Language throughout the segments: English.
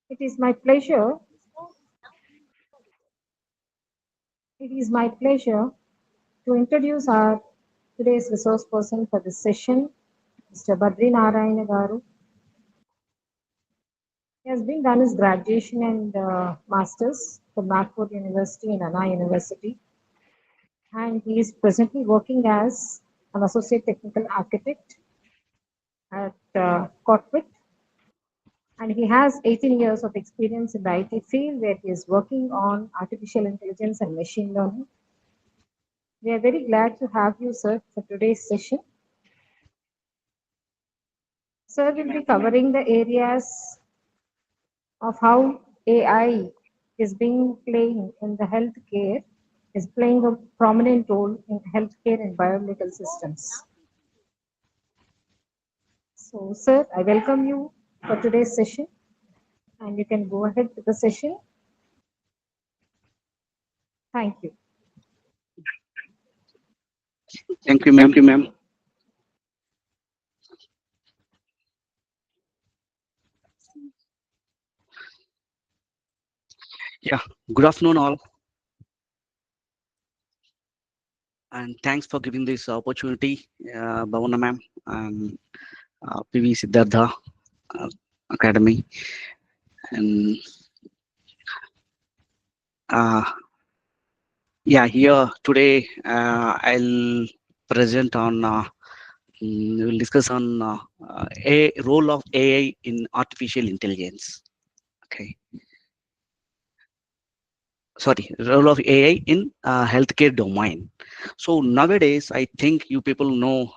It is my pleasure. It is my pleasure to introduce our today's resource person for this session, Mr. Badri Narayana Garu. He has been done his graduation and masters from Nagpur University and Anna University, and he is presently working as an associate technical architect at corporate, and he has 18 years of experience in the IT field where he is working on artificial intelligence and machine learning. We are very glad to have you, sir, for today's session. Sir will be covering the areas of how AI is being playing in the healthcare, is playing a prominent role in healthcare and biomedical systems. So, sir, I welcome you for today's session, and you can go ahead with the session. Thank you. Thank you, ma'am. Yeah, good afternoon, all, and thanks for giving this opportunity, Bhavana ma'am and P.V. Siddhartha uh, Academy. And uh, yeah, here today I'll present on, we'll discuss on a role of AI in artificial intelligence. Okay, sorry, role of AI in healthcare domain. So nowadays, I think you people know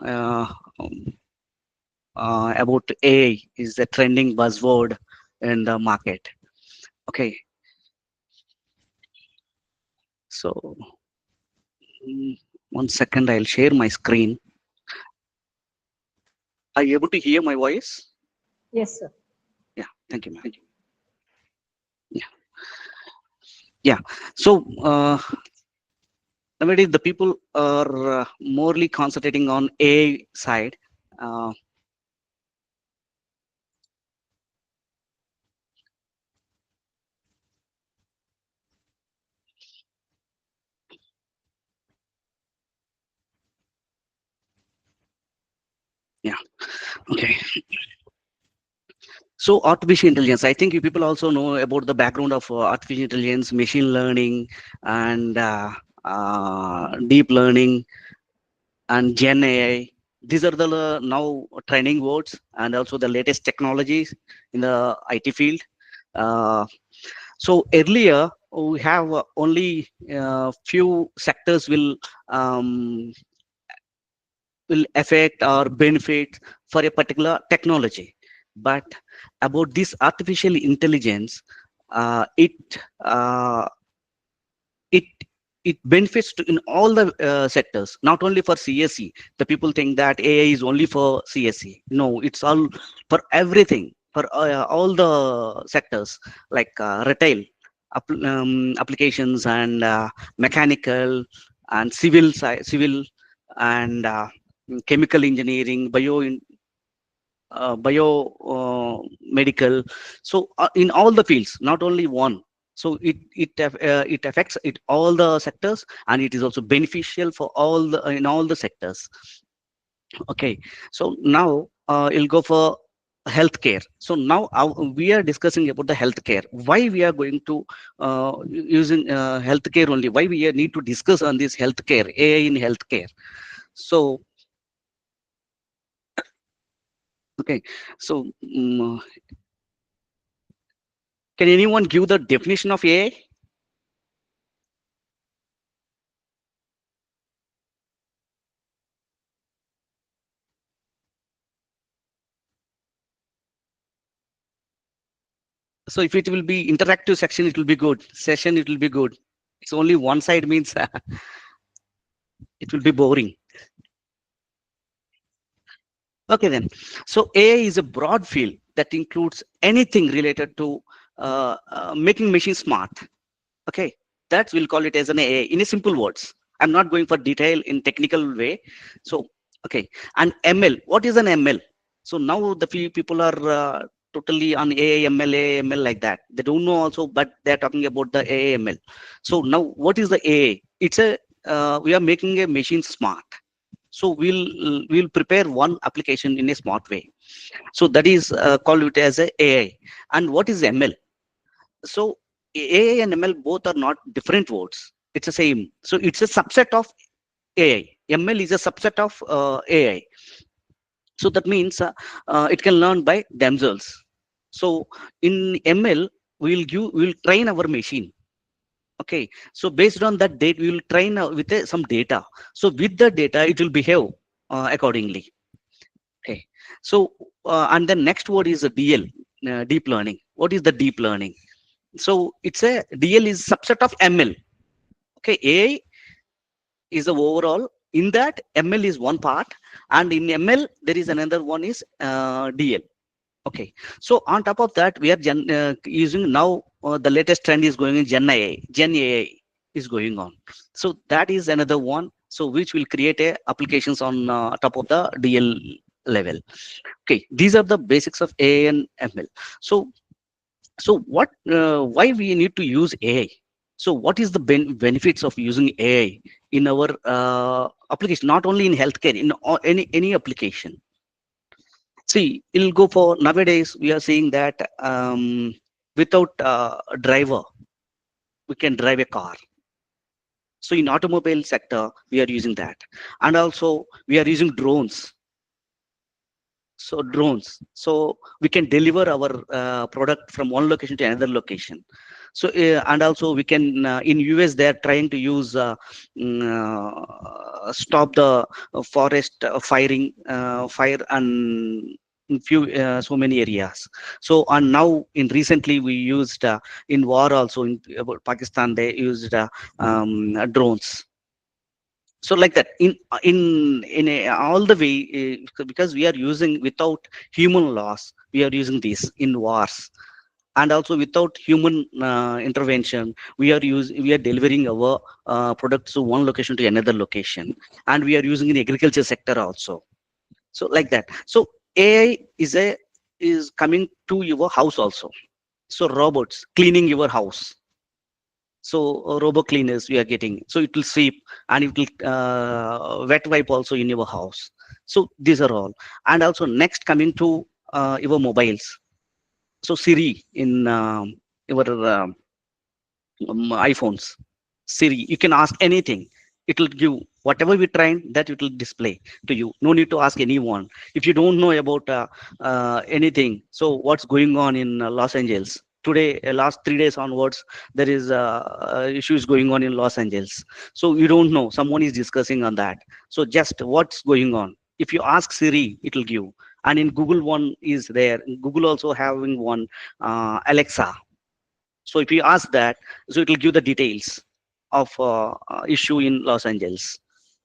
about AI is the trending buzzword in the market. Okay, so mm, 1 second, I'll share my screen. Are you able to hear my voice? Yes, sir. Yeah, thank you, ma'am. Yeah, yeah. So nowadays, the people are morely concentrating on AI side. Uh, yeah, okay. So artificial intelligence, I think you people also know about the background of artificial intelligence, machine learning, and deep learning and Gen AI. These are the now trending words and also the latest technologies in the IT field. Uh, so earlier we have only few sectors will affect or benefit for a particular technology, but about this artificial intelligence, it uh, it it benefits in all the sectors, not only for CSE. The people think that AI is only for CSE. No, it's all for everything, for all the sectors like retail, applications, and mechanical and civil and chemical engineering, bio medical. So in all the fields, not only one. So it affects it all the sectors, and it is also beneficial for all the in all the sectors. Okay, so now you'll go for healthcare. So now we are discussing about the healthcare, why we are going to using healthcare only, why we need to discuss on this healthcare, AI in healthcare. So okay, so can anyone give the definition of AI? So if it will be interactive section, it will be good. Session, it will be good. It's only one side means it will be boring. Okay then. So AI is a broad field that includes anything related to making machines smart. Okay, that we'll call it as an AI in a simple words. I'm not going for detail in technical way. So okay, and ML. What is an ML? So now the few people are totally on AAML, AML like that. They don't know also, but they're talking about the AAML. So now, what is the AA? It's a we are making a machine smart. So we'll prepare one application in a smart way. So that is called it as a AI. And what is ML? So AI and ML both are not different words. It's the same. So it's a subset of AI. ML is a subset of AI. So that means it can learn by themselves. So in ML, we'll train our machine. Okay, so based on that data, we will train with some data. So with the data, it will behave accordingly. Okay, so and then next word is a DL, deep learning. What is the deep learning? So it's a DL is subset of ML. Okay, AI is the overall. In that, ML is one part, and in ML there is another one is DL. Okay, so on top of that, we are using now the latest trend is going in Gen AI. Gen AI is going on. So that is another one. So which will create a applications on top of the DL level. Okay, these are the basics of AI and ML. So what? Why we need to use AI? So what is the benefits of using AI in our application? Not only in healthcare, in any application. See, it'll go for nowadays. We are seeing that without a driver, we can drive a car. So in automobile sector, we are using that, and also we are using drones. So drones, so we can deliver our product from one location to another location. So and also we can in US they are trying to use stop the forest firing fire and in few so many areas. So and now in recently we used in war also in about Pakistan they used drones. So like that in all the way because we are using without human loss, we are using this in wars, and also without human intervention, we are delivering our products to one location to another location, and we are using in agriculture sector also. So like that. So AI is coming to your house also. So robots cleaning your house. So robo cleaners we are getting, so it will sweep and it will wet wipe also in your house. So these are all. And also next coming to your mobiles. So Siri in your iPhones. Siri, you can ask anything, it will give whatever we train, that it will display to you. No need to ask anyone. If you don't know about anything, so what's going on in Los Angeles today, last 3 days onwards, there is issues going on in Los Angeles. So you don't know, someone is discussing on that. So just what's going on, if you ask Siri, it will give. And in Google one is there, Google also having one Alexa. So if you ask that, so it will give the details of issue in Los Angeles.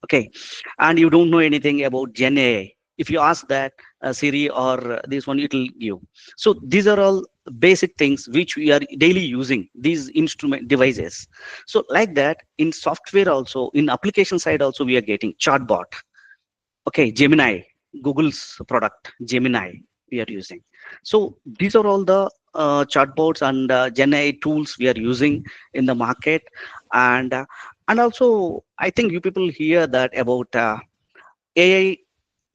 Okay, and you don't know anything about Gen AI. If you ask that Siri or this one, it will give. So these are all basic things which we are daily using these instrument devices. So like that, in software also, in application side also, we are getting chatbot. Okay, Gemini, Google's product, Gemini, we are using. So these are all the chatbots and Gen AI tools we are using in the market. And also, I think you people hear that about AI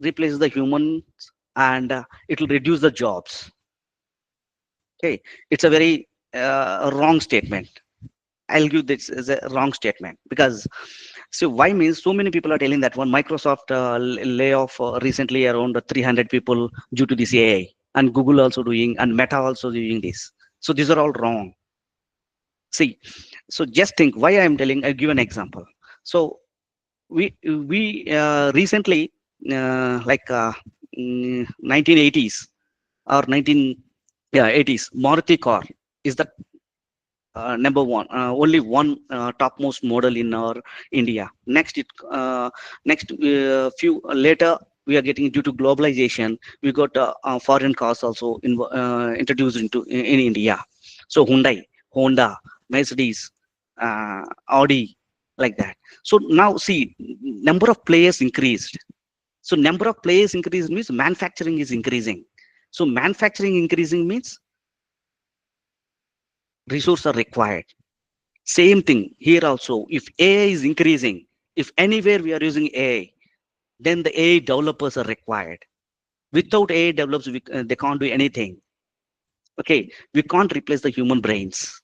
replaces the humans, and it will reduce the jobs. Okay, it's a very wrong statement. I'll give this as a wrong statement, because so why means so many people are telling that one. Microsoft layoff recently around 300 people due to this AI, and Google also doing, and Meta also doing this. So these are all wrong. See, so just think why I am telling. I'll give an example. So we recently like 1980s or 19 yeah 80s, Maruti car is the number one, only one topmost model in our India. Next few later, we are getting, due to globalization, we got foreign cars also introduced in India. So Hyundai, Honda, Mercedes, Audi, like that. So now see, number of players increased. So number of players increased means manufacturing is increasing. So manufacturing increasing means resources are required. Same thing here also. If AI is increasing, if anywhere we are using AI, then the AI developers are required. Without AI developers, they can't do anything. Okay, we can't replace the human brains.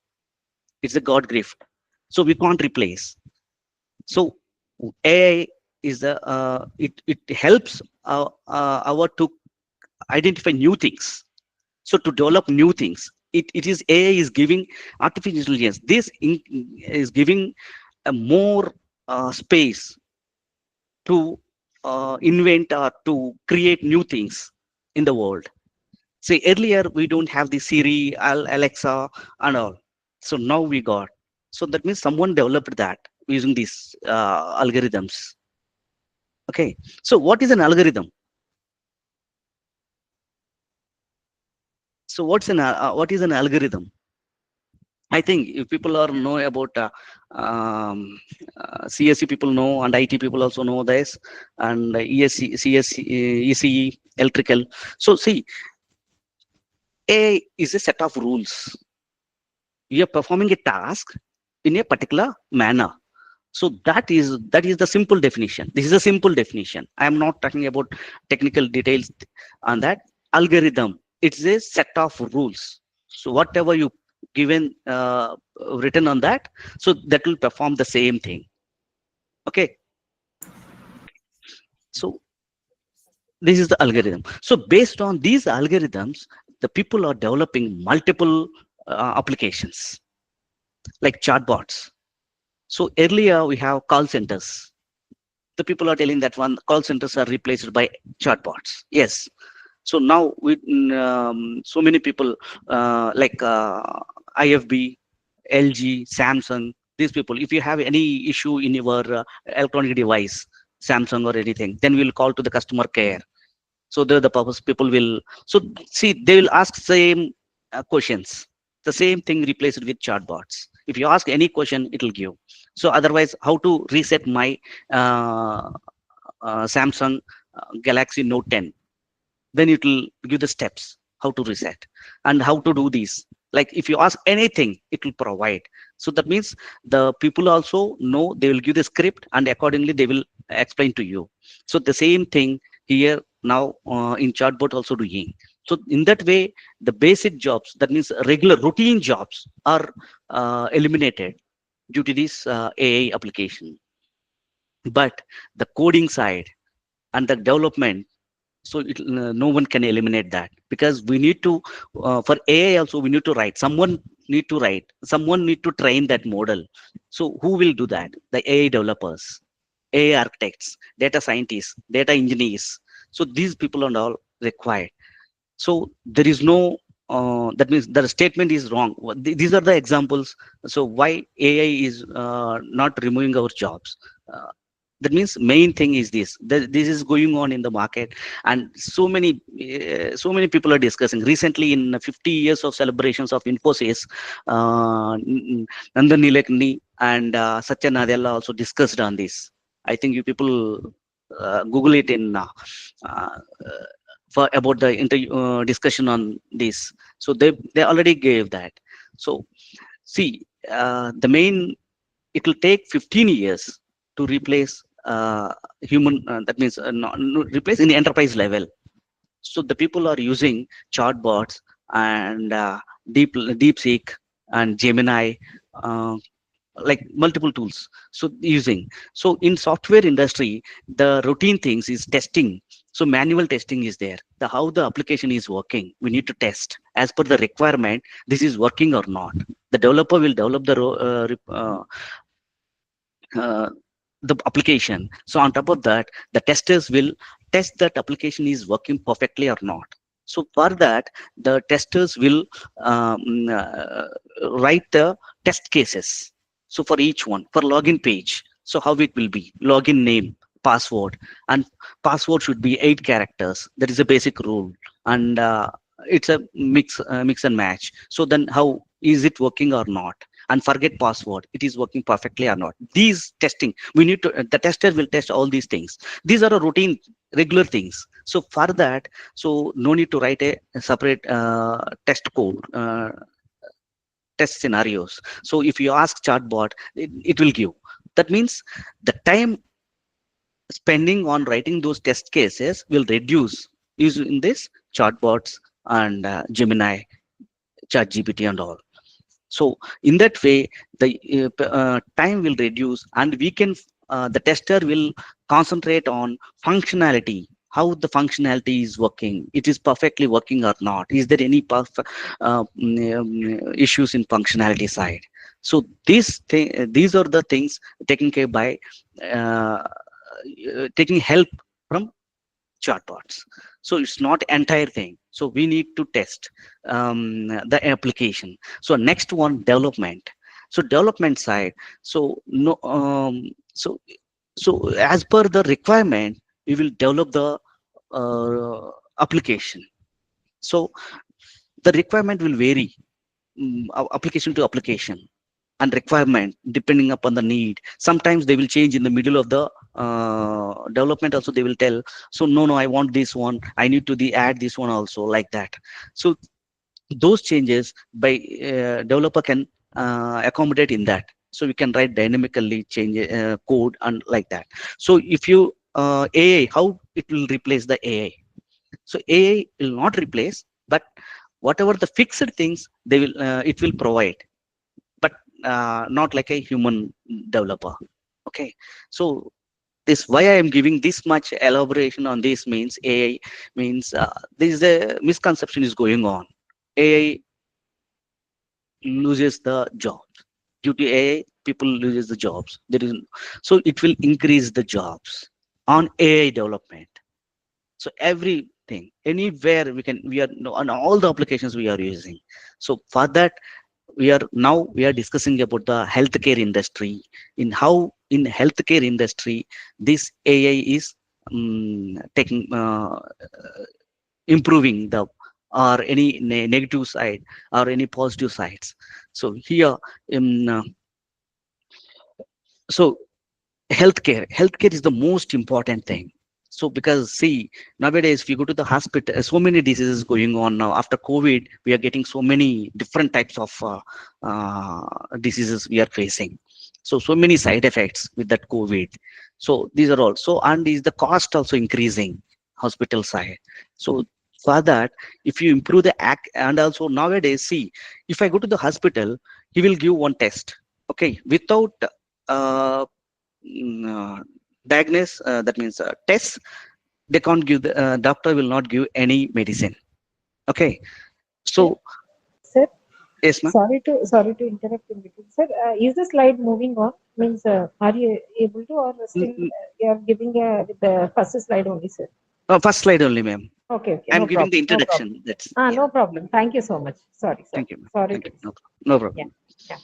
It's a God gift, so we can't replace. So AI is the it helps our to identify new things. So to develop new things, it is AI is giving artificial intelligence. Is giving a more space to invent or to create new things in the world. See, earlier we don't have the Siri, Alexa, and all. So now we got. So that means someone developed that using these algorithms. Okay. So what is an algorithm? So what is an algorithm? I think if people are know about CSE people know, and IT people also know this, and ESC, CSE, ECE, electrical. So see, A is a set of rules. You are performing a task in a particular manner. So that is the simple definition. This is a simple definition. I am not talking about technical details on that. Algorithm, it's a set of rules. So whatever you given written on that, so that will perform the same thing. Okay. So this is the algorithm. So based on these algorithms, the people are developing multiple applications like chatbots. So earlier we have call centers. The people are telling that one call centers are replaced by chatbots. Yes. So now with so many people like IFB, LG, Samsung, these people, if you have any issue in your electronic device, Samsung or anything, then we'll call to the customer care. So the purpose people will, so see, they will ask same questions. The same thing replaced with chatbots. If you ask any question, it will give. So otherwise, how to reset my uh, Samsung Galaxy Note 10? Then it will give the steps how to reset and how to do these. Like if you ask anything, it will provide. So that means the people also know, they will give the script and accordingly they will explain to you. So the same thing here now in chatbot also doing. So in that way, the basic jobs, that means regular routine jobs, are eliminated due to this AI application. But the coding side and the development, so no one can eliminate that, because we need to for AI also we need to write, someone need to train that model. So who will do that? The AI developers, AI architects, data scientists, data engineers. So these people are all required. So there is no that means the statement is wrong. These are the examples. So why AI is not removing our jobs? uh, that means main thing is this, this is going on in the market, and so many people are discussing recently in 50 years of celebrations of Infosys. Nandan Nilekani and Satya Nadella also discussed on this. I think you people Google it in uh, for about the discussion on this. So they already gave that. So see, the main, it will take 15 years to replace human, that means replace in the enterprise level. So the people are using chatbots and DeepSeek and Gemini, uh, like multiple tools. So using, so in software industry, the routine things is testing. So manual testing is there, the how the application is working, we need to test as per the requirement, this is working or not. The developer will develop the uh, the application. So on top of that, the testers will test that application is working perfectly or not. So for that, the testers will write the test cases. So for each one, for login page, so how it will be: login name, password, and password should be 8 characters. That is a basic rule, and it's a mix and match. So then, how is it working or not? And forget password, it is working perfectly or not. These testing we need to, the tester will test all these things. These are a routine. regular things. So for that, so no need to write a separate test code, test scenarios. So if you ask chatbot, it will give. That means the time spending on writing those test cases will reduce using this chatbots and Gemini, chat GPT and all. So in that way, the time will reduce, and we can the tester will concentrate on functionality, how the functionality is working, it is perfectly working or not, is there any issues in functionality side. So these are the things taken care by uh, taking help from chatbots. So it's not entire thing. So we need to test the application. So next one, development. So development side. So no. So as per the requirement, we will develop the application. So the requirement will vary, application to application, and requirement depending upon the need. Sometimes they will change in the middle of the development also, they will tell, so no, I want this one, I need to add this one also, like that. So those changes by developer can accommodate in that. So we can write dynamically change code and like that. So if you AI, how it will replace the AI? So AI will not replace, but whatever the fixed things they will it will provide, but not like a human developer. Okay. So this why I am giving this much elaboration on this means AI means there is a misconception is going on. AI loses the jobs. Due to AI, people loses the jobs. There is, so it will increase the jobs on AI development. So everything, anywhere we are, on all the applications we are using. So for that, we are discussing about the healthcare industry, in how in healthcare industry this AI is taking improving the, or any negative side or any positive sides. So here in so healthcare is the most important thing. So because see, nowadays if you go to the hospital, so many diseases going on now after COVID, we are getting so many different types of diseases we are facing. So many side effects with that COVID. So these are also, and is the cost also increasing hospital side. So for that, if you improve the act, and also nowadays see, if I go to the hospital, he will give one test, okay, without uh, diagnose, that means test, they can't give the doctor will not give any medicine. Okay. Yeah. So Sir, yes ma'am. sorry to interrupt in between. Sir, is the slide moving on? Means, are you able to, or N- still n- you are giving with the first slide only, sir? First slide only, ma'am. Okay, okay, I'm no giving the problem, no introduction, problem. that's yeah. No problem. Thank you so much. Sorry, Thank sorry, you ma'am, sorry thank to you, no, disturb. no Yeah, problem. yeah.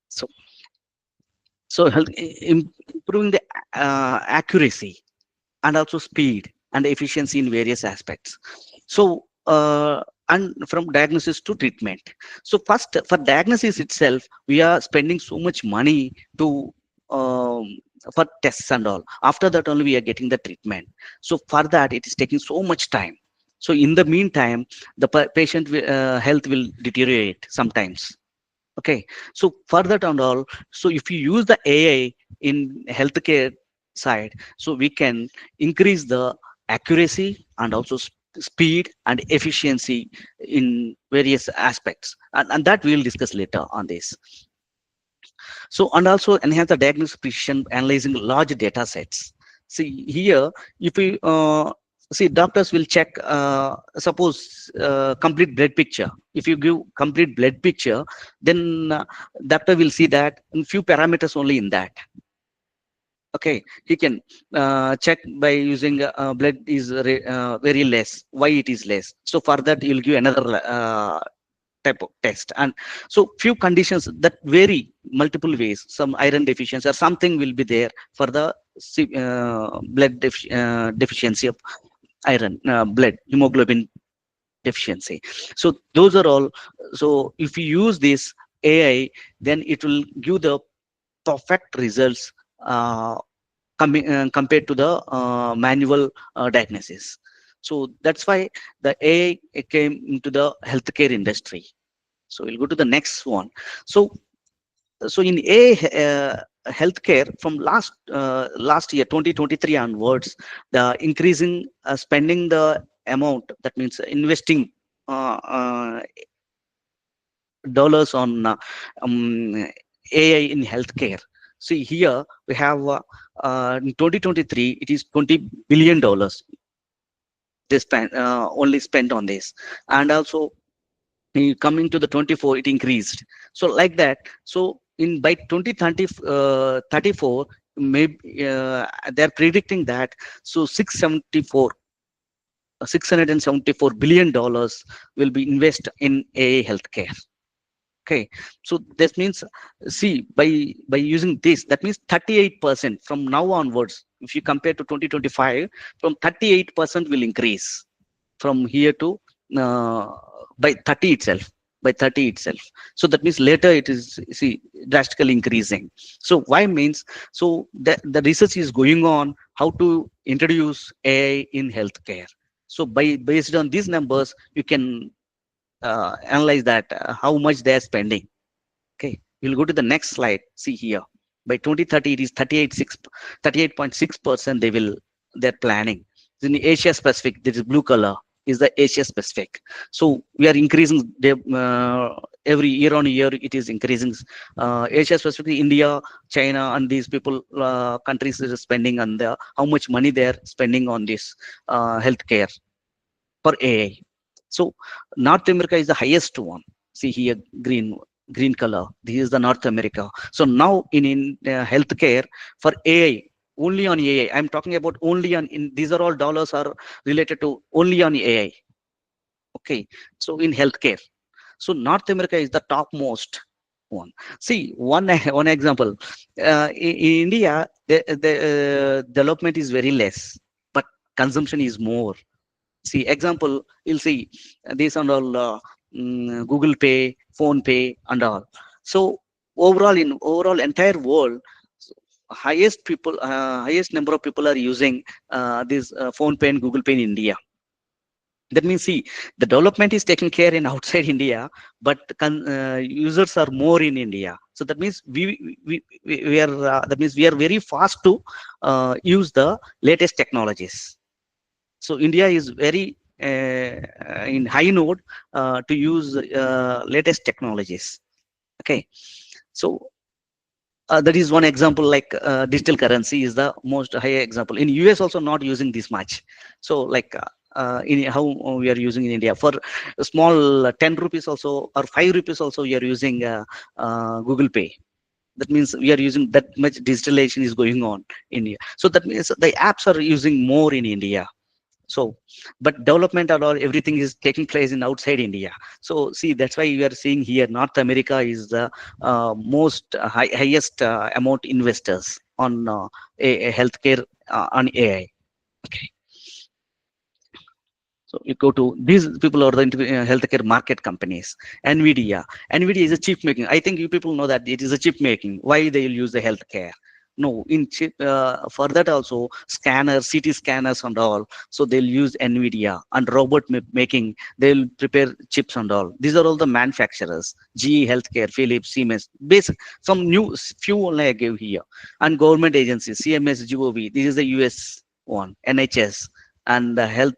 So so health, improving the accuracy and also speed and efficiency in various aspects. So and from diagnosis to treatment. So first, for diagnosis itself, we are spending so much money to for tests and all. After that only we are getting the treatment. So for that it is taking so much time. So in the meantime, the patient health will deteriorate sometimes. Okay. So for that and all, so if you use the AI in healthcare side, so we can increase the accuracy and also speed and efficiency in various aspects, and that we'll discuss later on this. So and also enhance the diagnosis precision, analyzing large data sets. See here, if we see, doctors will check, suppose complete blood picture. If you give complete blood picture, then doctor will see that in few parameters only in that. Okay, he can check by using blood is very less. Why it is less? So for that, you'll give another type of test. And so few conditions that vary multiple ways, some iron deficiency or something will be there for the blood deficiency of iron, blood hemoglobin deficiency. So those are all. So if you use this AI, then it will give the perfect results compared to the manual diagnosis. So that's why the AI came into the healthcare industry. So we'll go to the next one. So in healthcare from last year 2023 onwards, the increasing spending the amount, that means investing dollars on AI in healthcare. See here we have in 2023 it is $20 billion they spent only spent on this, and also coming to the 24 it increased, so like that. So in by 2030 34, maybe they're predicting that, so 674 billion dollars will be invest in AI healthcare. Okay, so this means, see, by using this, that means 38% from now onwards. If you compare to 2025, from 38% will increase from here to uh, by 30 itself. By 30 itself. So that means later it is, see, drastically increasing. So why means, so the research is going on how to introduce AI in healthcare. So based on these numbers, you can analyze that how much they are spending. Okay, we'll go to the next slide. See here, by 2030, it is 38.6% they're planning. In the Asia Pacific, this is blue color, is the Asia Pacific. So we are increasing the every year on year, it is increasing. Asia Pacific, India, China, and these people countries is spending on the how much money they are spending on this healthcare for AI. So North America is the highest one. See here, green color. This is the North America. So now in healthcare for AI, only on AI. I'm talking about only on. These are all dollars are related to only on AI. Okay. So in healthcare, so North America is the topmost one. See one example. In India, the development is very less, but consumption is more. See example, you'll see this and all, Google Pay, Phone Pay, and all. So overall entire world, highest number of people are using this Phone Pay and Google Pay in India. That means, see, the development is taken care in outside India, but users are more in India. So that means we are that means we are very fast to use the latest technologies. So India is very in high node to use latest technologies. Okay, so that is one example. Like digital currency is the most high example. In US also not using this much. So like in how we are using in India for a small 10 rupees also or 5 rupees also we are using Google Pay. That means we are using that much digitalization is going on in India. So that means the apps are using more in India. So but development and all everything is taking place in outside India. So see, that's why we are seeing here North America is the most highest amount investors on a healthcare on AI. Okay, so you go to these people are the healthcare market companies. Nvidia is a chip making. I think you people know that it is a chip making. Why they will use the healthcare? No, in chip for that also scanners, CT scanners and all. So they'll use Nvidia and robot making. They'll prepare chips and all. These are all the manufacturers: GE Healthcare, Philips, Siemens. Basic some new few only I gave here. And government agencies: CMS, GOV. This is the US one, NHS, and the health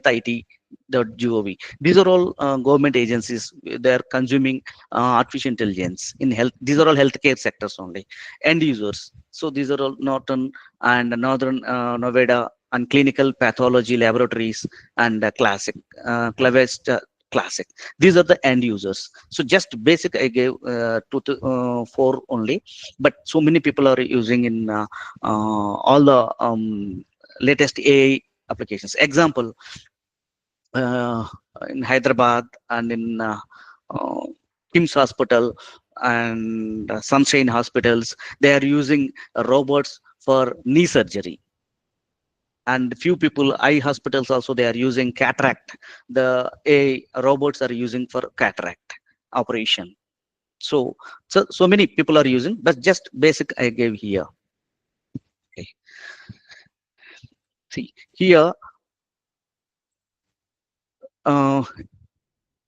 IT. Gov. These are all government agencies. They are consuming artificial intelligence in health. These are all healthcare sectors only. End users. So these are all Norton and Northern Nevada and clinical pathology laboratories and classic Clavest classic. These are the end users. So just basic I gave two to four only, but so many people are using in all the latest AI applications. Example, uh, in Hyderabad and in uh, Kim's Hospital and Sunshine Hospitals, they are using robots for knee surgery. And few people, eye hospitals also, they are using cataract. The AI robots are using for cataract operation. So many people are using, but just basic I gave here. Okay. See here, uh,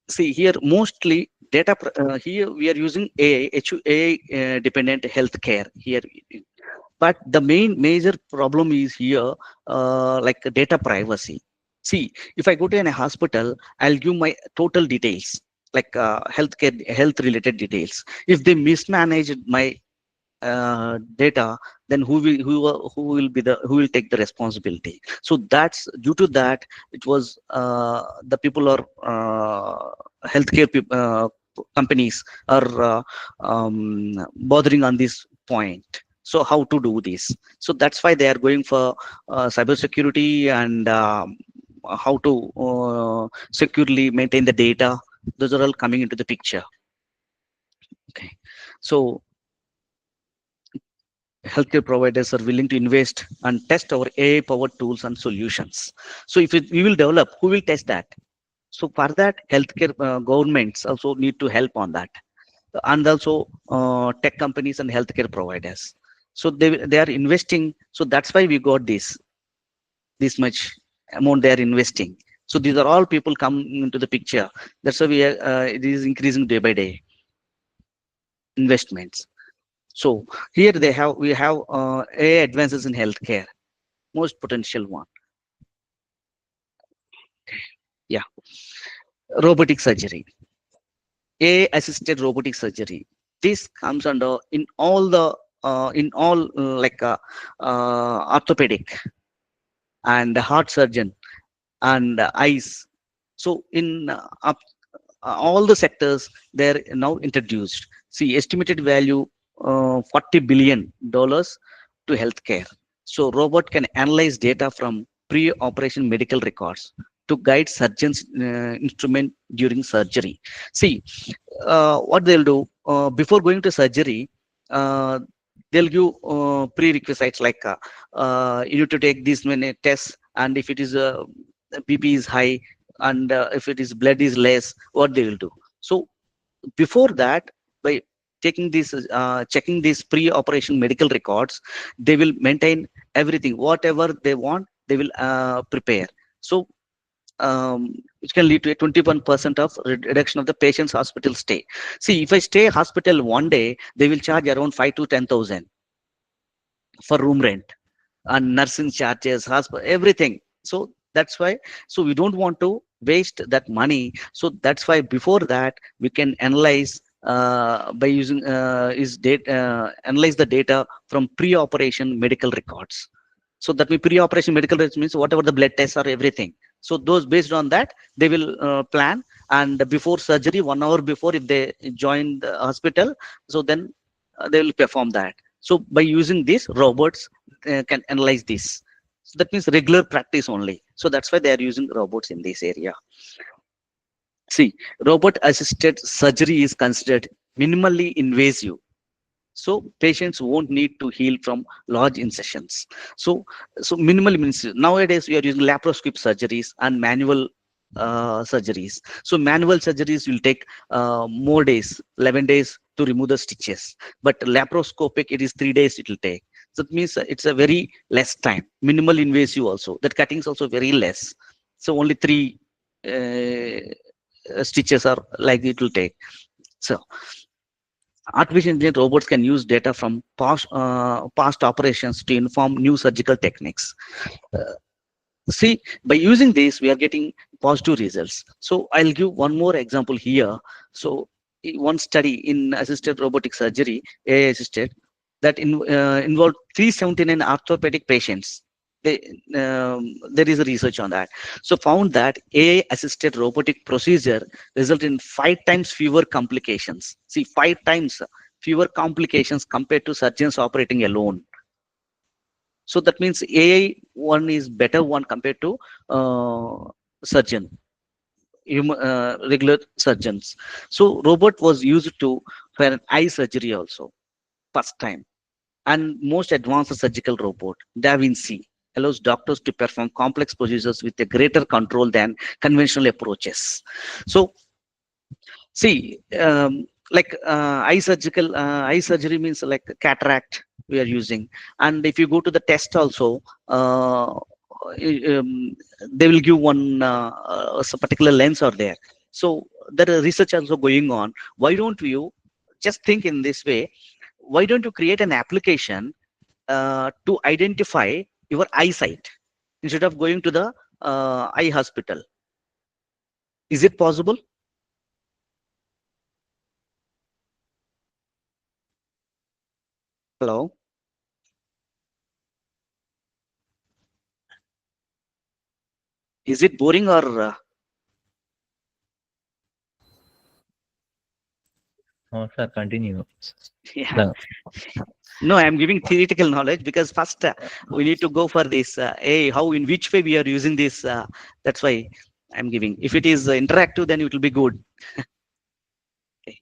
see here mostly here we are using AI dependent healthcare here, but the main major problem is here, like data privacy. See, if I go to a hospital, I'll give my total details, like health related details. If they mismanage my data, then who will take the responsibility? So that's due to that, it was the people are healthcare companies are bothering on this point. So how to do this? So that's why they are going for cybersecurity and how to securely maintain the data. Those are all coming into the picture. Okay. So healthcare providers are willing to invest and test our AI powered tools and solutions. So if we will develop, who will test that? So for that, healthcare governments also need to help on that, and also tech companies and healthcare providers. So they are investing. So that's why we got this much amount they are investing. So these are all people come into the picture. That's why it is increasing day by day investments. So here we have AI advances in healthcare, most potential one. Yeah, robotic surgery, AI assisted robotic surgery. This comes under in all like orthopedic and heart surgeon and eyes. So in all the sectors, they're now introduced. See, estimated value $40 billion to healthcare. So robot can analyze data from pre-operation medical records to guide surgeons instrument during surgery. See, what they'll do before going to surgery, uh, they'll give prerequisites like you need to take these many tests, and if it is BP is high, and if it is blood is less, what they will do. So before that, by taking this checking these pre-operation medical records, they will maintain everything, whatever they want they will prepare. So which can lead to a 21% of reduction of the patient's hospital stay. See, if I stay hospital one day, they will charge around 5 to 10,000 for room rent and nursing charges, hospital, everything. So that's why, so we don't want to waste that money. So that's why before that we can analyze by using is data analyze the data from pre-operation medical records. So that means pre-operation medical records means whatever the blood tests or everything. So those based on that they will plan, and before surgery 1 hour before, if they join the hospital, so then they will perform that. So by using this robots can analyze this. So that means regular practice only. So that's why they are using robots in this area. See, robot assisted surgery is considered minimally invasive. So patients won't need to heal from large incisions. So minimal means nowadays we are using laparoscopic surgeries and manual surgeries. So manual surgeries will take more days, 11 days to remove the stitches. But laparoscopic, it is 3 days it will take. So it means it's a very less time. Minimal invasive also. That cutting is also very less. So only three stitches are like it will take. So artificial intelligent robots can use data from past operations to inform new surgical techniques. Uh, See, by using this, we are getting positive results. So I'll give one more example here. So one study in assisted robotic surgery, AI assisted, that involved 379 orthopedic patients. They, there is a research on that. So found that AI assisted robotic procedure result in 5 times fewer complications. See, 5 times fewer complications compared to surgeons operating alone. So that means AI one is better one compared to surgeon, regular surgeons. So robot was used to for an eye surgery also first time, and most advanced surgical robot, Da Vinci, allows doctors to perform complex procedures with a greater control than conventional approaches. So see. like eye surgery means like cataract we are using. And if you go to the test also, uh, they will give one particular lens or there. So there is research also going on. Why don't you just think in this way? Why don't you create an application to identify your eyesight instead of going to the eye hospital? Is it possible? Hello? Is it boring or No, sir, continue. yeah? The No, I'm giving theoretical knowledge because first we need to go for this. Hey, how in which way we are using this? That's why I'm giving. If it is interactive, then it will be good. Okay.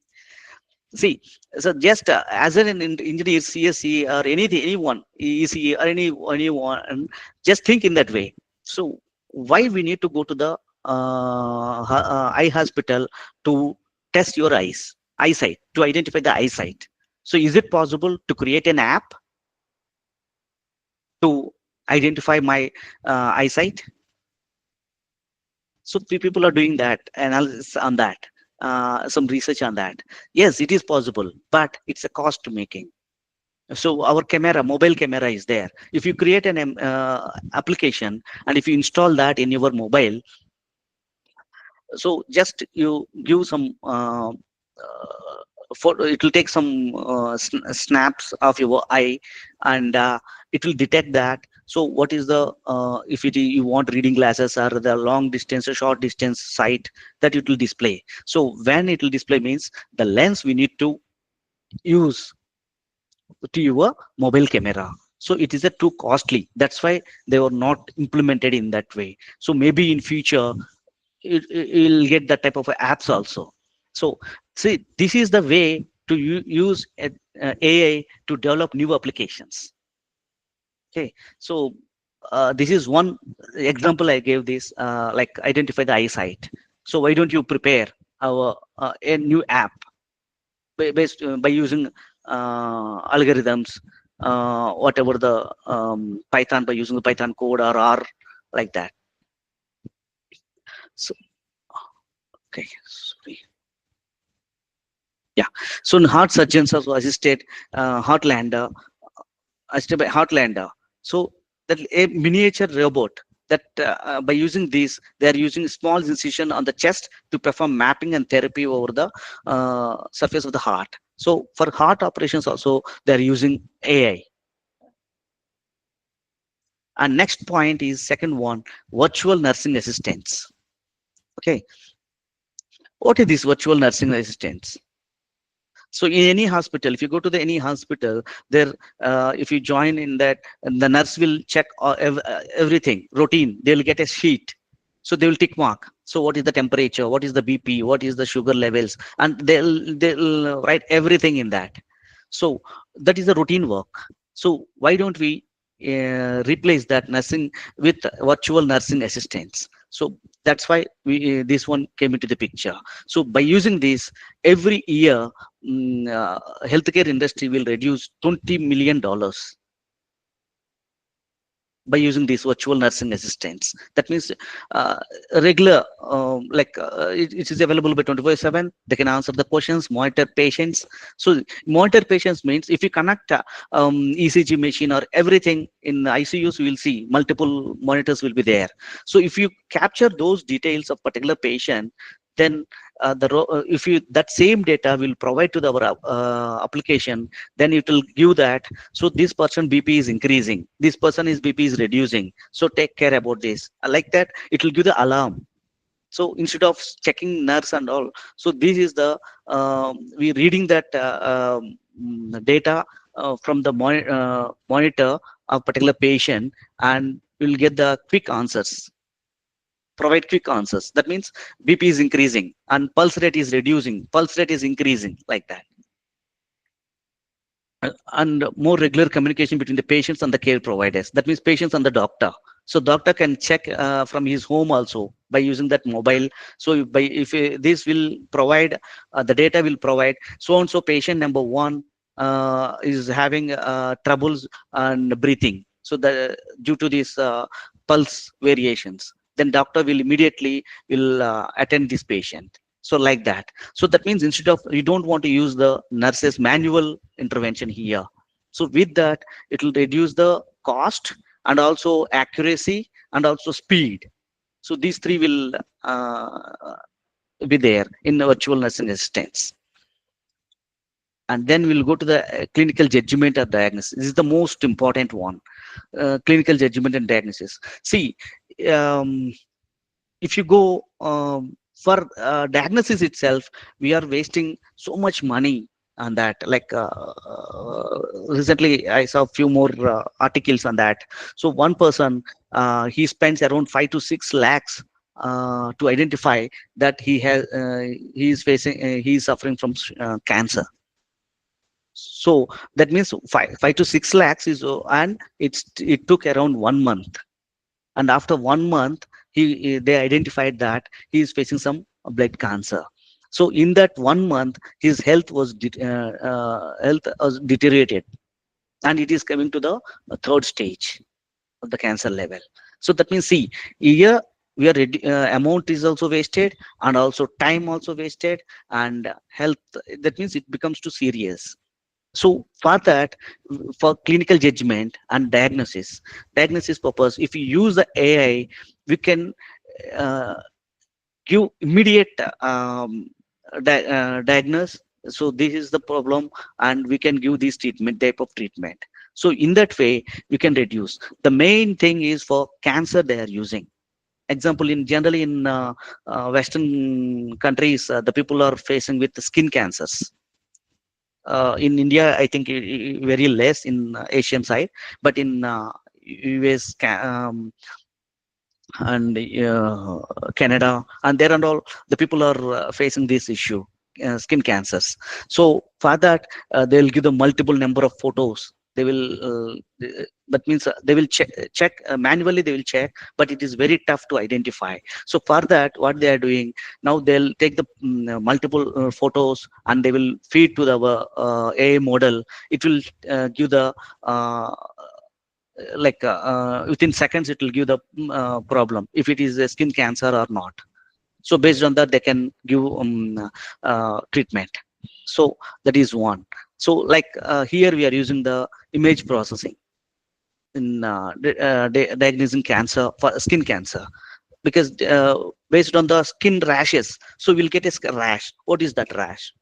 See, so just as an engineer, CSE or anything, anyone, EC or anyone, just think in that way. So why we need to go to the eye hospital to test your eyesight, to identify the eyesight? So is it possible to create an app to identify my eyesight? So people are doing that analysis on that, some research on that. Yes, it is possible, but it's a cost making. So our camera, mobile camera is there. If you create an application and if you install that in your mobile, so just you give some photo, it will take some snaps of your eye, and it will detect that. So what is the if you want reading glasses or the long distance or short distance sight, that it will display. So when it will display means the lens we need to use to your mobile camera. So it is a too costly, that's why they were not implemented in that way. So maybe in future you'll get that type of apps also. So see, this is the way to use AI to develop new applications. Okay, so this is one example I gave this, like identify the eyesight. So why don't you prepare our a new app based by using algorithms, whatever the Python, by using the Python code or R, like that. So okay, sorry. Yeah. So in heart surgeons also assisted by Heartlander. So that a miniature robot that by using these, they are using small incision on the chest to perform mapping and therapy over the surface of the heart. So for heart operations also, they are using AI. And next point is second one, virtual nursing assistants. Okay. What is this virtual nursing assistants? So in any hospital, if you go to the any hospital, there, if you join in that, and the nurse will check everything routine. They will get a sheet, so they will tick mark. So what is the temperature? What is the BP? What is the sugar levels? And they'll write everything in that. So that is the routine work. So why don't we replace that nursing with virtual nursing assistants? So that's why we this one came into the picture. So by using this, every year healthcare industry will reduce $20 million by using these virtual nursing assistants. That means regular, it is available by 24/7. They can answer the questions, monitor patients. So monitor patients means if you connect ECG machine or everything in the ICUs, you will see multiple monitors will be there. So if you capture those details of particular patient, then if you that same data will provide to our application, then it will give that. So this person BP is increasing, this person is BP is reducing, so take care about this. Like that, it will give the alarm. So instead of checking nurse and all, so this is the we reading that data from the monitor of particular patient, and we'll get the quick answers, provide quick answers. That means BP is increasing and pulse rate is reducing, pulse rate is increasing, like that. And more regular communication between the patients and the care providers. That means patients and the doctor. So doctor can check from his home also by using that mobile. So by if this will provide the data will provide so and so patient number one is having troubles and breathing. So the due to these pulse variations, then doctor will immediately will attend this patient. So like that. So that means instead of you don't want to use the nurse's manual intervention here. So with that, it will reduce the cost and also accuracy and also speed. So these three will be there in the virtual nursing assistants. And then we'll go to the clinical judgment or diagnosis. This is the most important one. Clinical judgment and diagnosis. See, um, if you go for diagnosis itself, we are wasting so much money on that. Like recently I saw a few more articles on that. So one person, he spends around 5 to 6 lakhs to identify that he is facing he is suffering from cancer. So that means 5 to 6 lakhs is and it took around 1 month. And after 1 month, they identified that he is facing some blood cancer. So in that 1 month, his health was deteriorated, and it is coming to the third stage of the cancer level. So that means, see, here we are amount is also wasted, and also time also wasted, and health. That means it becomes too serious. So for that, for clinical judgment and diagnosis purpose, if you use the AI, we can uh, give immediate diagnose. So this is the problem, and we can give this treatment type of treatment. So in that way, we can reduce. The main thing is for cancer they are using. Example, in generally in Western countries, the people are facing with skin cancers. In India, I think very less in Asian side, but in US and Canada and there and all, the people are facing this issue, skin cancers. So for that, they'll give the multiple number of photos. They will that means they will check manually. They will check, but it is very tough to identify. So for that, what they are doing now, they'll take the multiple photos and they will feed to the AI model. It will give the within seconds it will give the problem if it is a skin cancer or not. So based on that they can give treatment. So that is one. So like here we are using the image processing in diagnosing cancer for skin cancer, because based on the skin rashes, so we'll get a rash. What is that rash?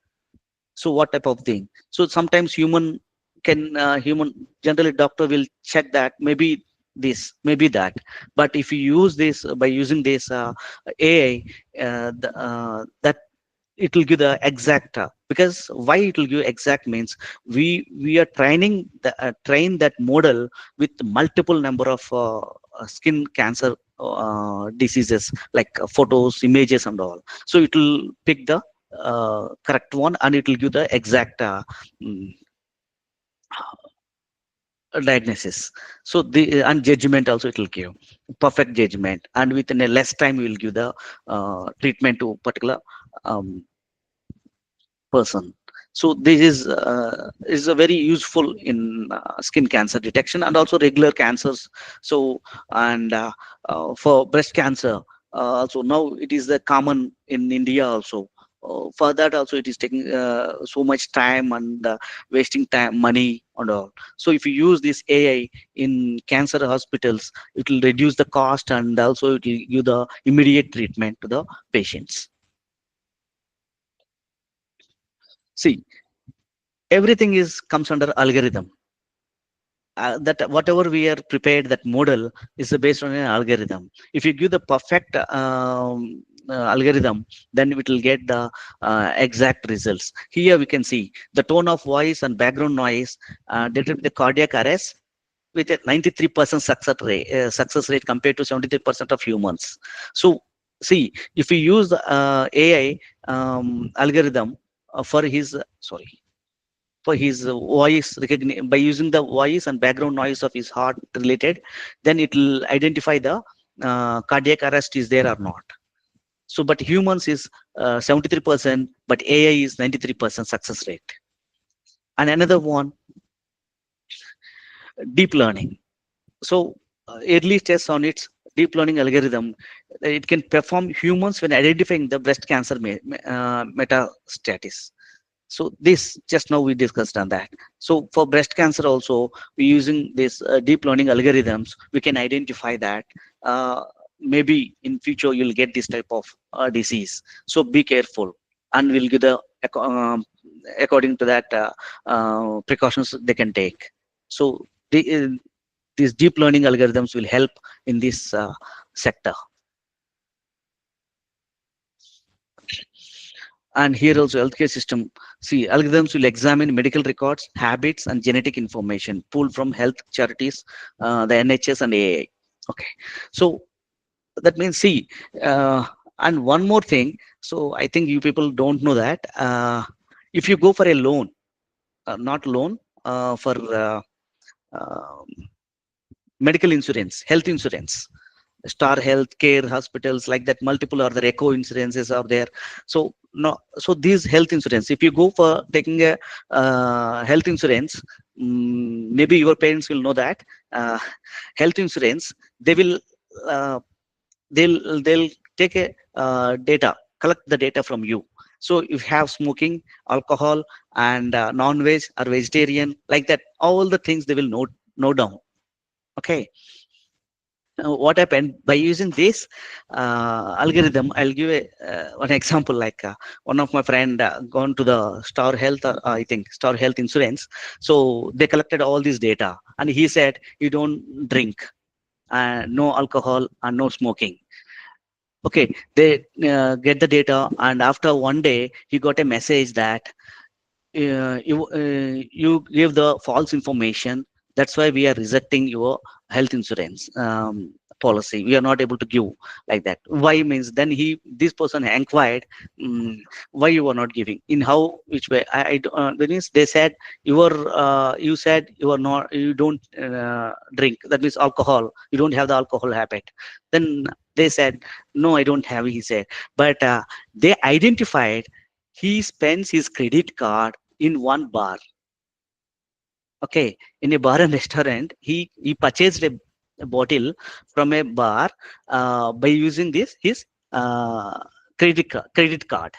So what type of thing? So sometimes human generally doctor will check that maybe this, maybe that. But if you use this by using this AI, that it will give the exact because why it will give exact means we are training the train that model with multiple number of skin cancer diseases, like photos, images and all. So it will pick the correct one, and it will give the exact mm, diagnosis. So the and judgment also it will give perfect judgment, and within a less time we will give the treatment to particular um, person. So this is a very useful in skin cancer detection and also regular cancers. So and for breast cancer also now it is the common in India also. For that also it is taking so much time and wasting time, money and all. So if you use this AI in cancer hospitals, it will reduce the cost and also it will give the immediate treatment to the patients. See, everything is comes under algorithm. That whatever we are prepared, that model is based on an algorithm. If you give the perfect algorithm, then it will get the exact results. Here we can see the tone of voice and background noise detect the cardiac arrest with a 93% success rate compared to 73% of humans. So see, if we use the AI algorithm for his sorry for his voice recognition by using the voice and background noise of his heart related, then it will identify the cardiac arrest is there or not. So, but humans is 73%, but AI is 93% success rate. And another one, deep learning. So, early tests on its deep learning algorithm, it can perform humans when identifying the breast cancer metastasis. So this just now we discussed on that. So for breast cancer also, we using this deep learning algorithms, we can identify that maybe in future you'll get this type of disease. So be careful, and we'll give the according to that precautions they can take. So these deep learning algorithms will help in this sector. And here also healthcare system, see, algorithms will examine medical records, habits, and genetic information pulled from health charities, the NHS and AI. Okay, so that means, see, and one more thing, so I think you people don't know that if you go for a loan, not loan, for uh, medical insurance, health insurance, Star Health Care hospitals like that, multiple other eco insurances are there. So no, so these health insurance, if you go for taking a health insurance, maybe your parents will know that health insurance, they will uh, they'll take a data, collect the data from you. So if you have smoking, alcohol, and non-veg or vegetarian, like that, all the things they will note down. Okay, what happened by using this algorithm, I'll give a one example, like one of my friend gone to the Star Health, I think Star Health Insurance. So they collected all this data, and he said, you don't drink, no alcohol and no smoking. Okay, they get the data, and after one day he got a message that you give the false information. That's why we are rejecting your health insurance policy. We are not able to give, like that. Why means, then this person inquired, um, why you are not giving, in how, which way. That means they said, you said you are not, you don't drink, that means alcohol, you don't have the alcohol habit. Then they said, no, I don't have, he said. But they identified he spends his credit card in one bar. Okay, in a bar and restaurant, he purchased a bottle from a bar by using this his credit card.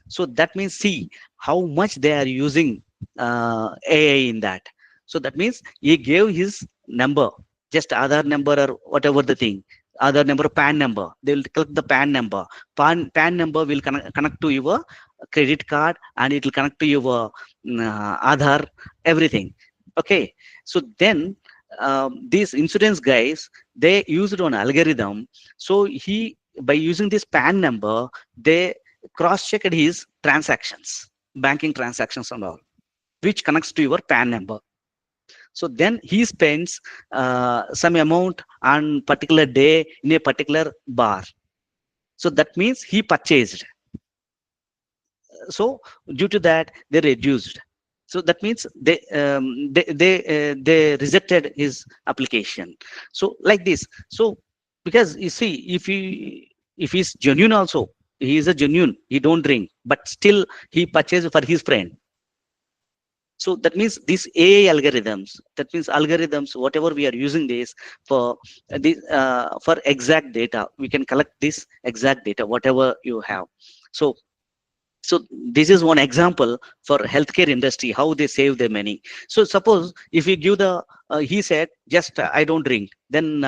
So that means, see how much they are using AI in that. So that means he gave his number, just Aadhaar number or whatever the thing, Aadhaar number, PAN number. They will collect the PAN number. PAN number will connect to your credit card, and it will connect to your Aadhaar, everything. Okay, so then these insurance guys, they used on algorithm. So he, by using this PAN number, they cross-checked his transactions, banking transactions and all, which connects to your PAN number. So then he spends some amount on particular day in a particular bar. So that means he purchased. So due to that, they reduced. So that means they rejected his application. So like this. So because you see, if he's genuine also, he is a genuine, he don't drink, but still he purchased for his friend. So that means these AI algorithms, that means algorithms, whatever we are using this for, for exact data, we can collect this exact data, whatever you have. So this is one example for healthcare industry, how they save their money. So suppose if you give the he said, just I don't drink, then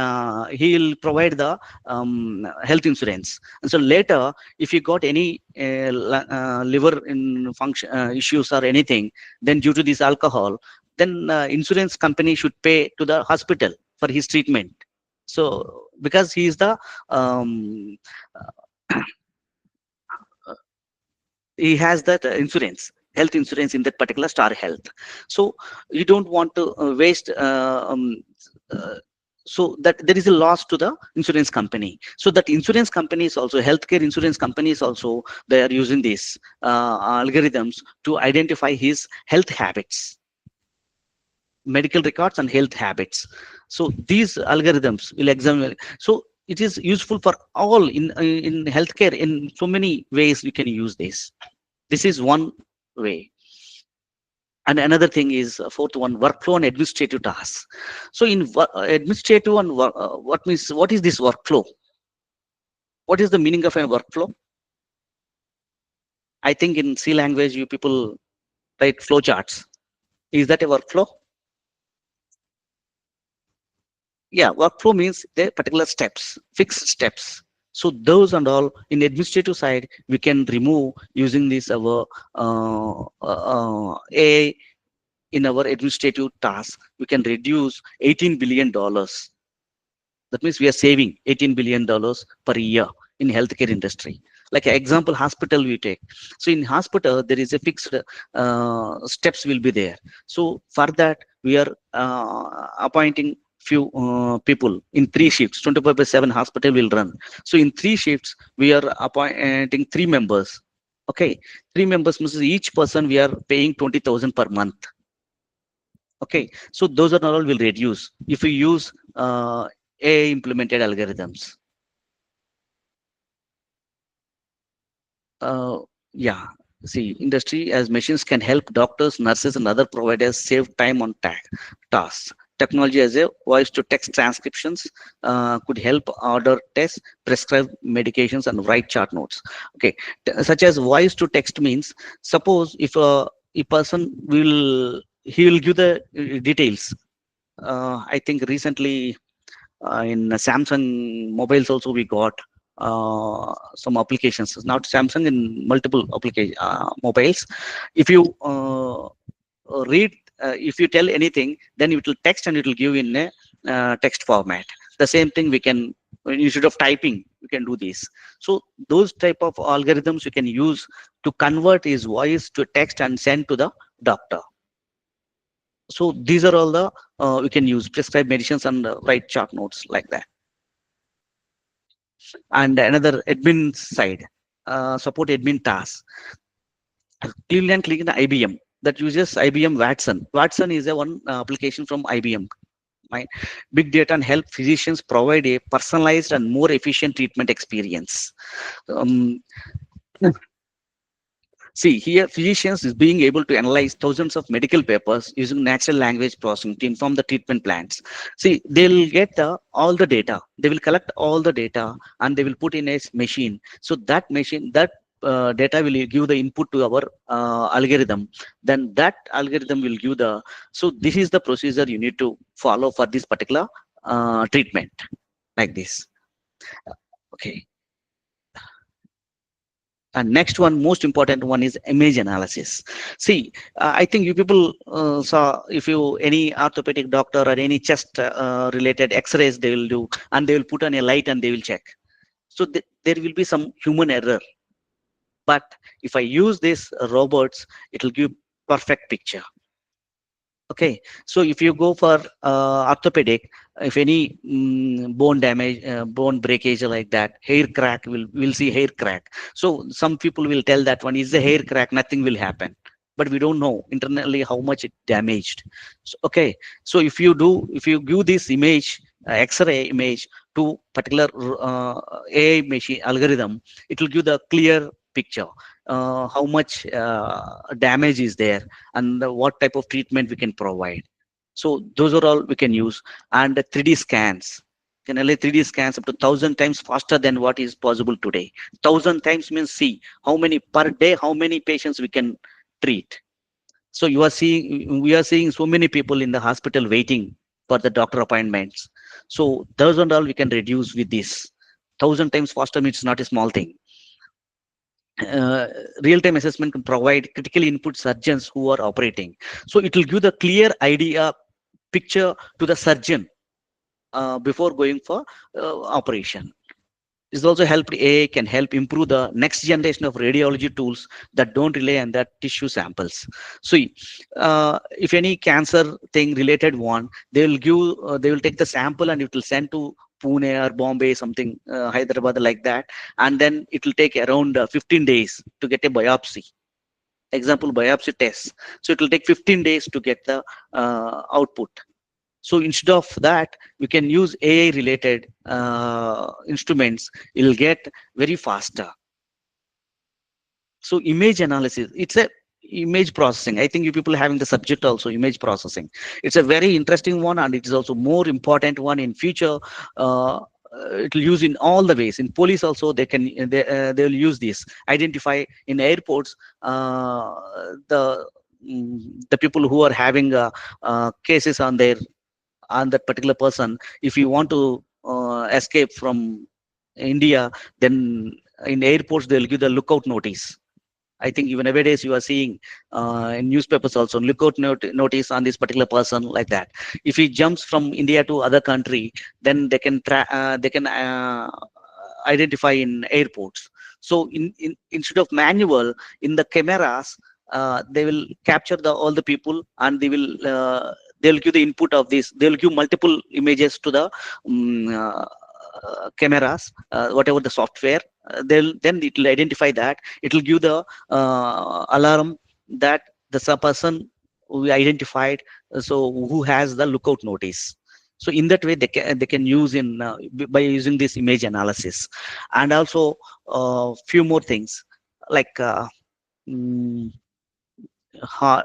he'll provide the health insurance. And so later, if you got any liver in function issues or anything, then due to this alcohol, then insurance company should pay to the hospital for his treatment. So because he is the um, he has that insurance, health insurance in that particular Star Health. So you don't want to waste uh, so that there is a loss to the insurance company. So that insurance companies also, healthcare insurance companies also, they are using these algorithms to identify his health habits, medical records and health habits. So these algorithms will examine. So it is useful for all in healthcare. In so many ways we can use this. This is one way. And another thing is, fourth one, workflow and administrative tasks. So in administrative and what means, what is this workflow? What is the meaning of a workflow? I think in C language you people write flow charts. Is that a workflow? Yeah, workflow means the particular steps, fixed steps. So those and all in administrative side we can remove using this our AI. In our administrative task we can reduce $18 billion. That means we are saving $18 billion per year in healthcare industry. Like an example, hospital we take. So in hospital there is a fixed steps will be there. So for that we are appointing few people in three shifts. 24 by 7 hospital will run. So in three shifts we are appointing three members. Okay, three members means each person we are paying 20,000 per month. Okay, so those are all will reduce if we use AI implemented algorithms. Uh, yeah, see, industry as machines can help doctors, nurses, and other providers save time on tasks. Technology as a voice to text transcriptions could help order tests, prescribe medications, and write chart notes. Okay, such as voice to text means, suppose if a person will, he will give the details. I think recently in Samsung mobiles also we got some applications. Not Samsung, in multiple application mobiles. If you read, if you tell anything, then it will text and it will give in a text format. The same thing we can, instead of typing, we can do this. So those type of algorithms we can use to convert his voice to text and send to the doctor. So these are all the we can use prescribe medicines and write chart notes like that. And another admin side, support admin tasks. Cleveland Clinic and IBM that uses IBM Watson. Watson is a one application from IBM. Right? Big data and help physicians provide a personalized and more efficient treatment experience. Um, See, here physicians is being able to analyze thousands of medical papers using natural language processing to inform the treatment plans. See, they'll get all the data. They will collect all the data and they will put in a machine. So that machine, that data will give the input to our algorithm. Then that algorithm will give the, so this is the procedure you need to follow for this particular treatment, like this. Okay. And next one, most important one, is image analysis. See, I think you people saw, if you any orthopedic doctor or any chest related X-rays they will do, and they will put on a light and they will check. So there will be some human error. But if I use these robots, it will give perfect picture. Okay, so if you go for orthopedic, if any bone damage, bone breakage like that, hair crack, will see hair crack. So some people will tell that one is a hair crack, nothing will happen. But we don't know internally how much it damaged. So, okay, so if you give this image, X-ray image to particular AI machine algorithm, it will give the clear picture. How much damage is there and what type of treatment we can provide. So those are all we can use. And the 3D scans, can allow 3D scans up to 1,000 times faster than what is possible today. 1,000 times means, see how many per day, how many patients we can treat. So you are seeing, we are seeing so many people in the hospital waiting for the doctor appointments. So those and all we can reduce with this. 1,000 times faster means not a small thing. uh, Real-time assessment can provide critical input surgeons who are operating. So it will give the clear idea, picture to the surgeon before going for operation. This also helped AI can help improve the next generation of radiology tools that don't rely on the tissue samples. So if any cancer thing related one, they will take the sample and it will send to Pune or Bombay, something, Hyderabad, like that, and then it will take around 15 days to get a biopsy. Example, biopsy test. So it will take 15 days to get the output. So instead of that, we can use AI related instruments. It'll get very faster. So image analysis, it's a image processing. I think you people having the subject also, image processing. It's a very interesting one, and it is also more important one in future. uh, it will use in all the ways. In police also, they will use this, identify in airports, the the people who are having cases on that particular person. If you want to escape from India, then in airports they'll give the lookout notice. I think even nowadays you are seeing in newspapers also, lookout notice on this particular person, like that. If he jumps from India to other country, then they can identify in airports. So instead of manual, in the cameras, they will capture all the people, and they'll give the input of this. They'll give multiple images to the cameras, whatever the software. They'll then it will identify that. It will give the alarm that the person we identified, so who has the lookout notice. So in that way, they can use in by using this image analysis. And also few more things, like mm,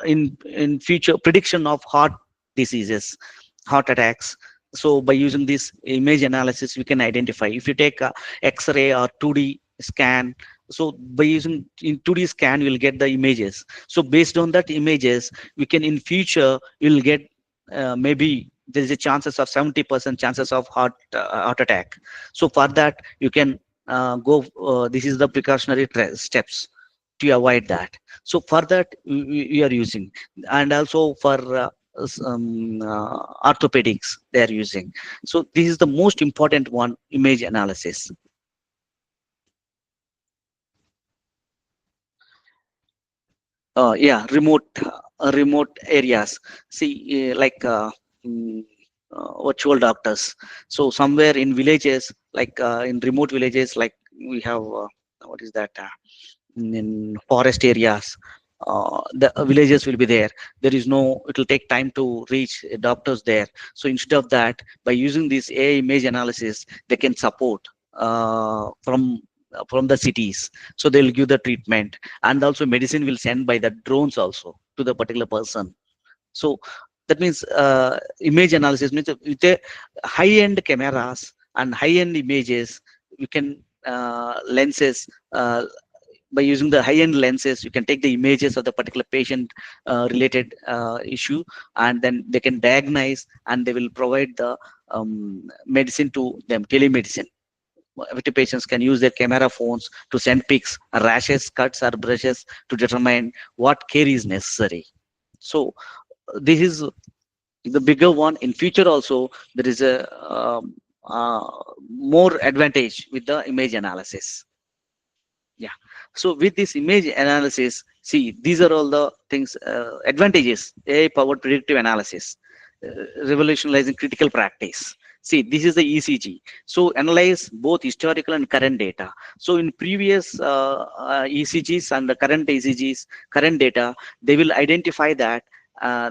in future prediction of heart diseases, heart attacks. So by using this image analysis, we can identify. If you take a x-ray or 2D scan, so by using in 2D scan, you'll get the images. So based on that images, we can in future you'll get, maybe there is a chances of 70% chances of heart attack. So for that you can go, this is the precautionary steps to avoid that. So for that we are using. And also for orthopedics they are using. So this is the most important one, image analysis. Yeah, remote areas. See, mm, virtual doctors. So somewhere in villages, like in remote villages, like we have what is that, in forest areas, the villages will be there. There is no, it will take time to reach doctors there. So instead of that, by using this AI image analysis, they can support from the cities. So they'll give the treatment, and also medicine will send by the drones also to the particular person. So that means image analysis means with a high-end cameras and high-end images, we can lenses, by using the high-end lenses, you can take the images of the particular patient related issue, and then they can diagnose, and they will provide the medicine to them, telemedicine. The patients can use their camera phones to send pics, rashes, cuts, or brushes to determine what care is necessary. So this is the bigger one. In future also, there is a more advantage with the image analysis. Yeah. So with this image analysis, see, these are all the things, advantages, AI powered predictive analysis, revolutionizing critical practice. See, this is the ECG. So analyze both historical and current data. So in previous ECGs and the current ECGs, current data, they will identify that,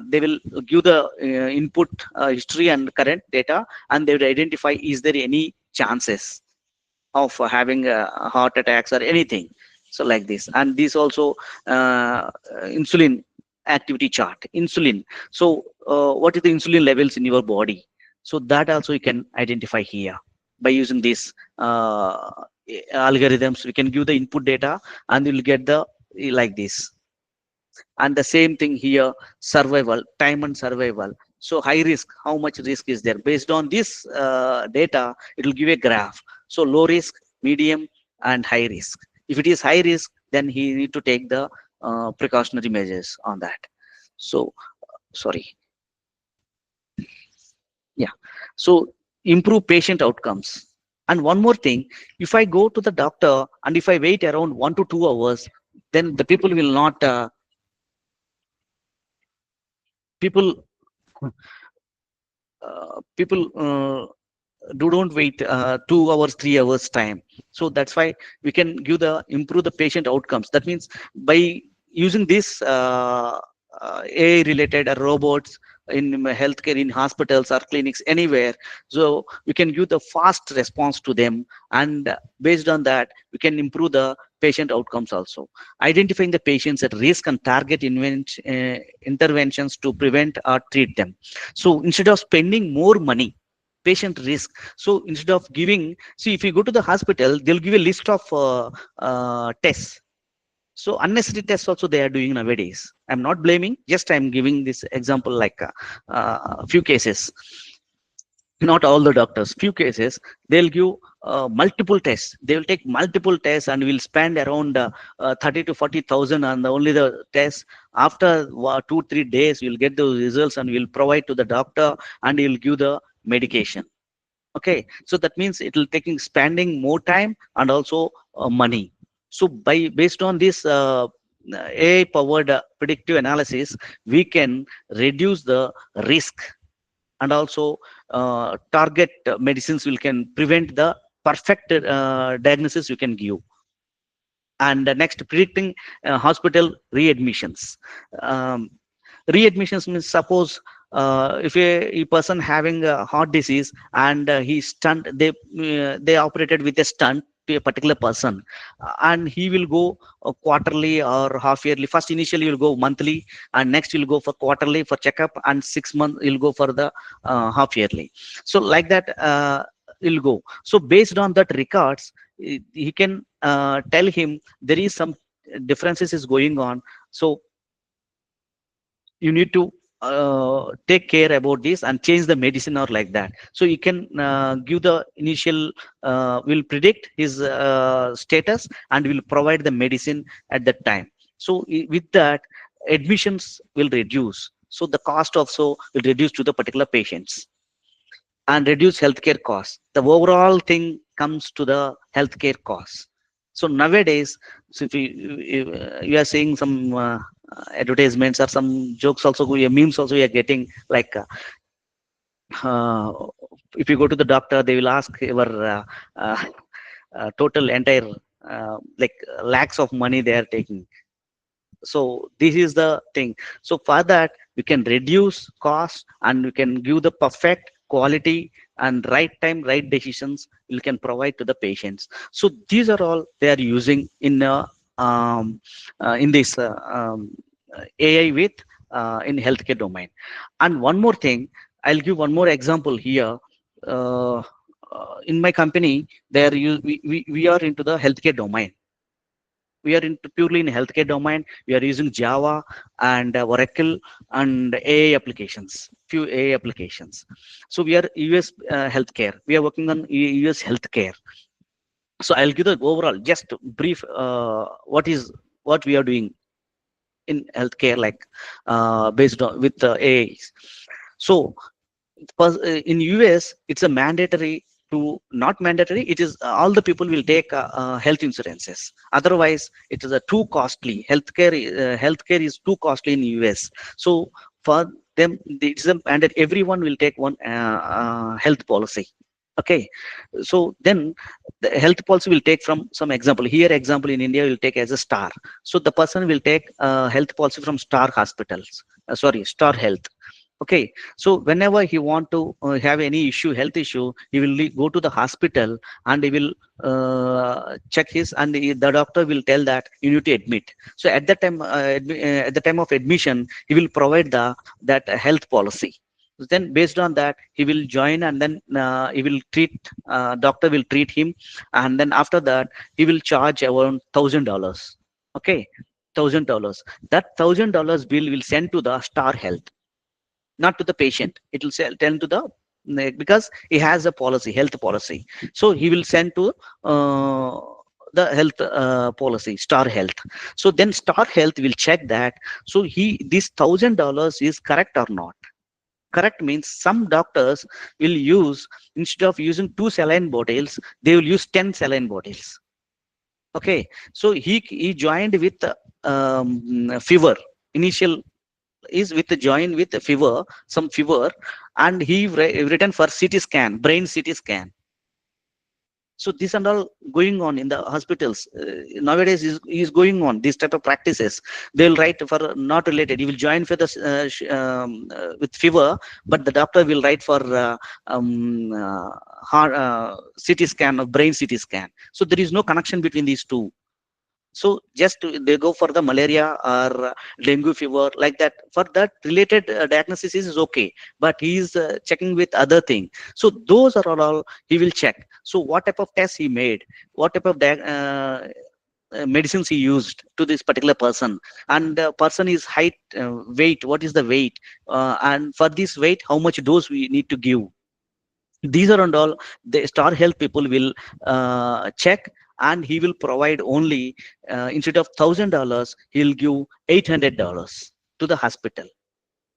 they will give the input, history and current data, and they will identify, is there any chances of having heart attacks or anything. So like this. And this also insulin activity chart, insulin. So what is the insulin levels in your body? So that also you can identify here by using this algorithms. We can give the input data, and you'll get the like this. And the same thing here, survival, time and survival. So high risk, how much risk is there? Based on this data, it will give a graph. So low risk, medium, and high risk. If it is high risk, then he need to take the precautionary measures on that. So sorry. Yeah. So improve patient outcomes. And one more thing, if I go to the doctor and if I wait around 1 to 2 hours, then the people will not people people do don't wait 2 hours 3 hours time. So that's why we can give the improve the patient outcomes. That means by using this AI related robots in healthcare, in hospitals or clinics anywhere, so we can give the fast response to them, and based on that we can improve the patient outcomes also, identifying the patients at risk and target interventions to prevent or treat them. So instead of spending more money, patient risk. So instead of giving, see, if you go to the hospital, they'll give a list of tests. So unnecessary tests also they are doing nowadays. I'm not blaming, just I'm giving this example like a few cases. Not all the doctors, few cases, they'll give multiple tests. They will take multiple tests and will spend around 30 to 40,000 on only the tests. After 2 3 days, we'll get those results and we'll provide to the doctor and he'll give the medication. Okay, so that means it will taking spending more time and also money. So by based on this AI powered predictive analysis, we can reduce the risk, and also target medicines will can prevent the perfect diagnosis you can give. And next, predicting hospital readmissions. um, Readmissions means, suppose if a person having a heart disease and he stunt, they operated with a stunt to a particular person, and he will go quarterly or half yearly. First initially he will go monthly, and next he will go for quarterly for checkup, and 6 months he'll go for the half yearly. So like that he'll go. So based on that records, he can tell him there is some differences is going on. So you need to take care about this and change the medicine or like that. So you can give the initial will predict his status and will provide the medicine at that time. So with that, admissions will reduce, so the cost also will reduce to the particular patients, and reduce healthcare costs. The overall thing comes to the healthcare costs. So nowadays, so if you are seeing some advertisements or some jokes also, memes also we are getting like uh, if you go to the doctor, they will ask your uh, total entire like lakhs of money they are taking. So this is the thing. So for that we can reduce cost and we can give the perfect quality and right time right decisions we can provide to the patients. So these are all they are using in this AI with in healthcare domain. And one more thing, I'll give one more example here. uh, in my company there we are into the healthcare domain. We are into purely in healthcare domain. We are using Java and Oracle and AI applications, few AI applications. So we are US healthcare, we are working on US healthcare. So I'll give the overall just brief what we are doing in healthcare, like based on with AI. So in US it's a mandatory to, not mandatory, it is all the people will take health insurances, otherwise it is a too costly. Healthcare is too costly in US. So for them it's a mandate, everyone will take one health policy. Okay, so then the health policy will take from some example here. Example in India will take as a star. So the person will take health policy from Star Hospitals, sorry, Star Health. Okay, so whenever he want to have any issue, health issue, he will go to the hospital and he will check his, and the doctor will tell that you need to admit. So at that time at the time of admission he will provide the that health policy. Then based on that he will join, and then he will treat, doctor will treat him, and then after that he will charge around $1,000. Okay, $1,000. That $1,000 bill will send to the Star Health, not to the patient. It will tell to the, because he has a policy, health policy. So he will send to uh, the health policy, Star Health. So then Star Health will check that. So he, this $1,000 is correct or not. correct means some doctors will use, instead of using 2 saline bottles, they will use 10 saline bottles. Okay, so he joined with fever. Initial is with the join with fever, some fever, and he written for CT scan, brain CT scan. So this and all going on in the hospitals nowadays is going on. These type of practices, they'll write for not related. You will join for the with fever, but the doctor will write for heart, CT scan or brain CT scan. So there is no connection between these two. So just they go for the malaria or dengue fever like that. For that related diagnosis is okay, but he is checking with other thing. So those are all he will check. So what type of test he made, what type of medicines he used to this particular person, and person is height, weight, what is the weight, and for this weight how much dose we need to give. These are and all the star health people will check, and he will provide only instead of $1,000 he'll give $800 to the hospital.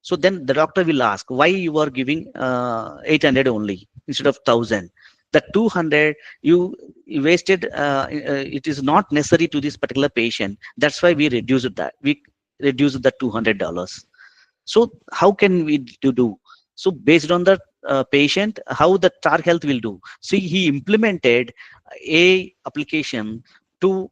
So then the doctor will ask why you are giving 800 only instead of 1,000. The 200 you wasted, it is not necessary to this particular patient. That's why we reduced that. We reduced the $200. So how can we do? So based on the patient, how the star health will do. See, he implemented a application to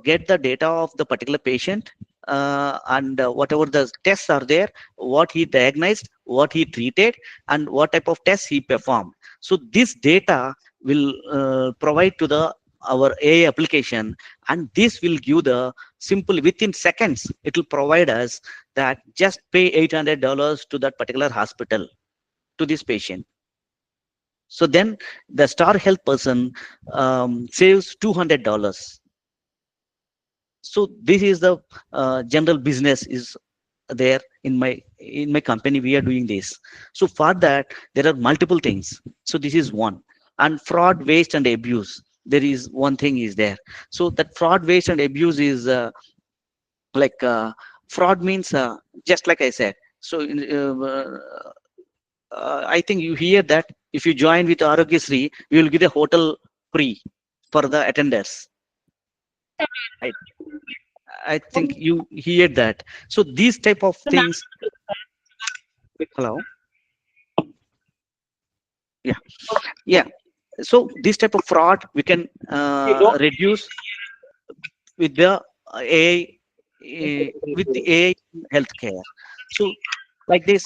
get the data of the particular patient, and whatever the tests are there, what he diagnosed, what he treated, and what type of tests he performed. So this data will provide to the our AI application, and this will give the simple within seconds. It will provide us that just pay $800 to that particular hospital to this patient. So then the star health person saves $200. So this is the general business is there in my company. We are doing this. So for that there are multiple things. So this is one. And fraud, waste, and abuse, there is one thing is there. So that fraud, waste, and abuse is like fraud means just like I said. So I think you hear that if you join with Arogyasri, you will get a hotel free for the attenders. I, I think you hear that. So these type of things. Hello. Yeah. Yeah. So this type of fraud we can reduce with the AI, with the AI in healthcare. So like this.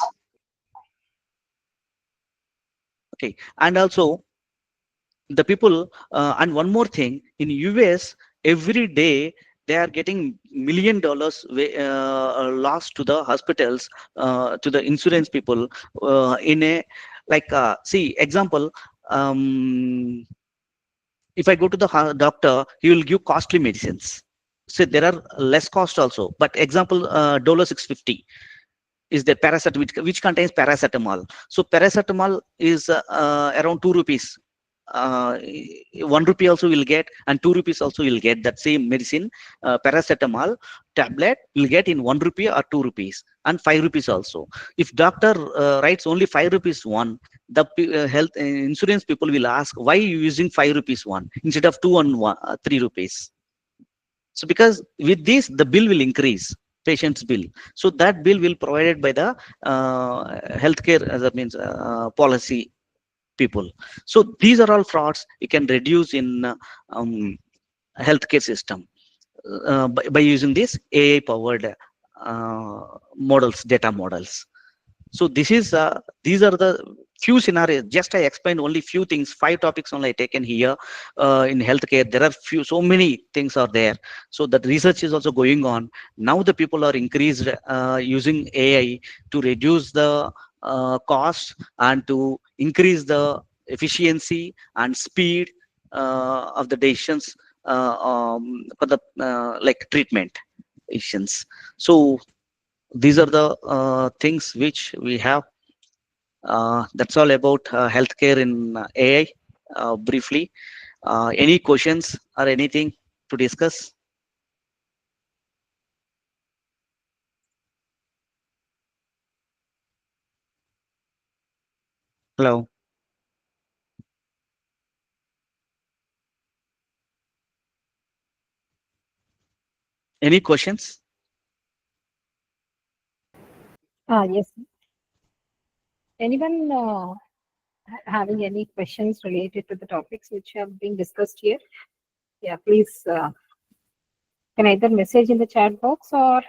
Okay. And also the people, and one more thing, in US every day they are getting $1 million lost to the hospitals, to the insurance people, in a like see example, if I go to the doctor, he will give costly medicines. So there are less cost also, but example, dollar 650 is the paracetamol, which contains paracetamol. So paracetamol is around 2 rupees. uh, 1 rupee also will get, and 2 rupees also will get that same medicine. Paracetamol tablet will get in 1 rupee or 2 rupees and 5 rupees also. If doctor writes only 5 rupees one, the health insurance people will ask why you using 5 rupees one instead of 2 and 3 rupees. So because with this the bill will increase, patient's bill. So that bill will provided by the healthcare, that means policy people. So these are all frauds you can reduce in healthcare system by using this AI powered models, data models. So this is these are the few scenarios. Just I explained only few things, 5 topics only I taken here. In healthcare there are few, so many things are there. So that research is also going on. Now the people are increased using AI to reduce the cost and to increase the efficiency and speed of the decisions, for the like treatment decisions. So these are the things which we have. That's all about healthcare in AI, briefly. Any questions or anything to discuss? Hello. Any questions? Yes. Anyone having any questions related to the topics which have been discussed here? Yeah, please can either message in the chat box or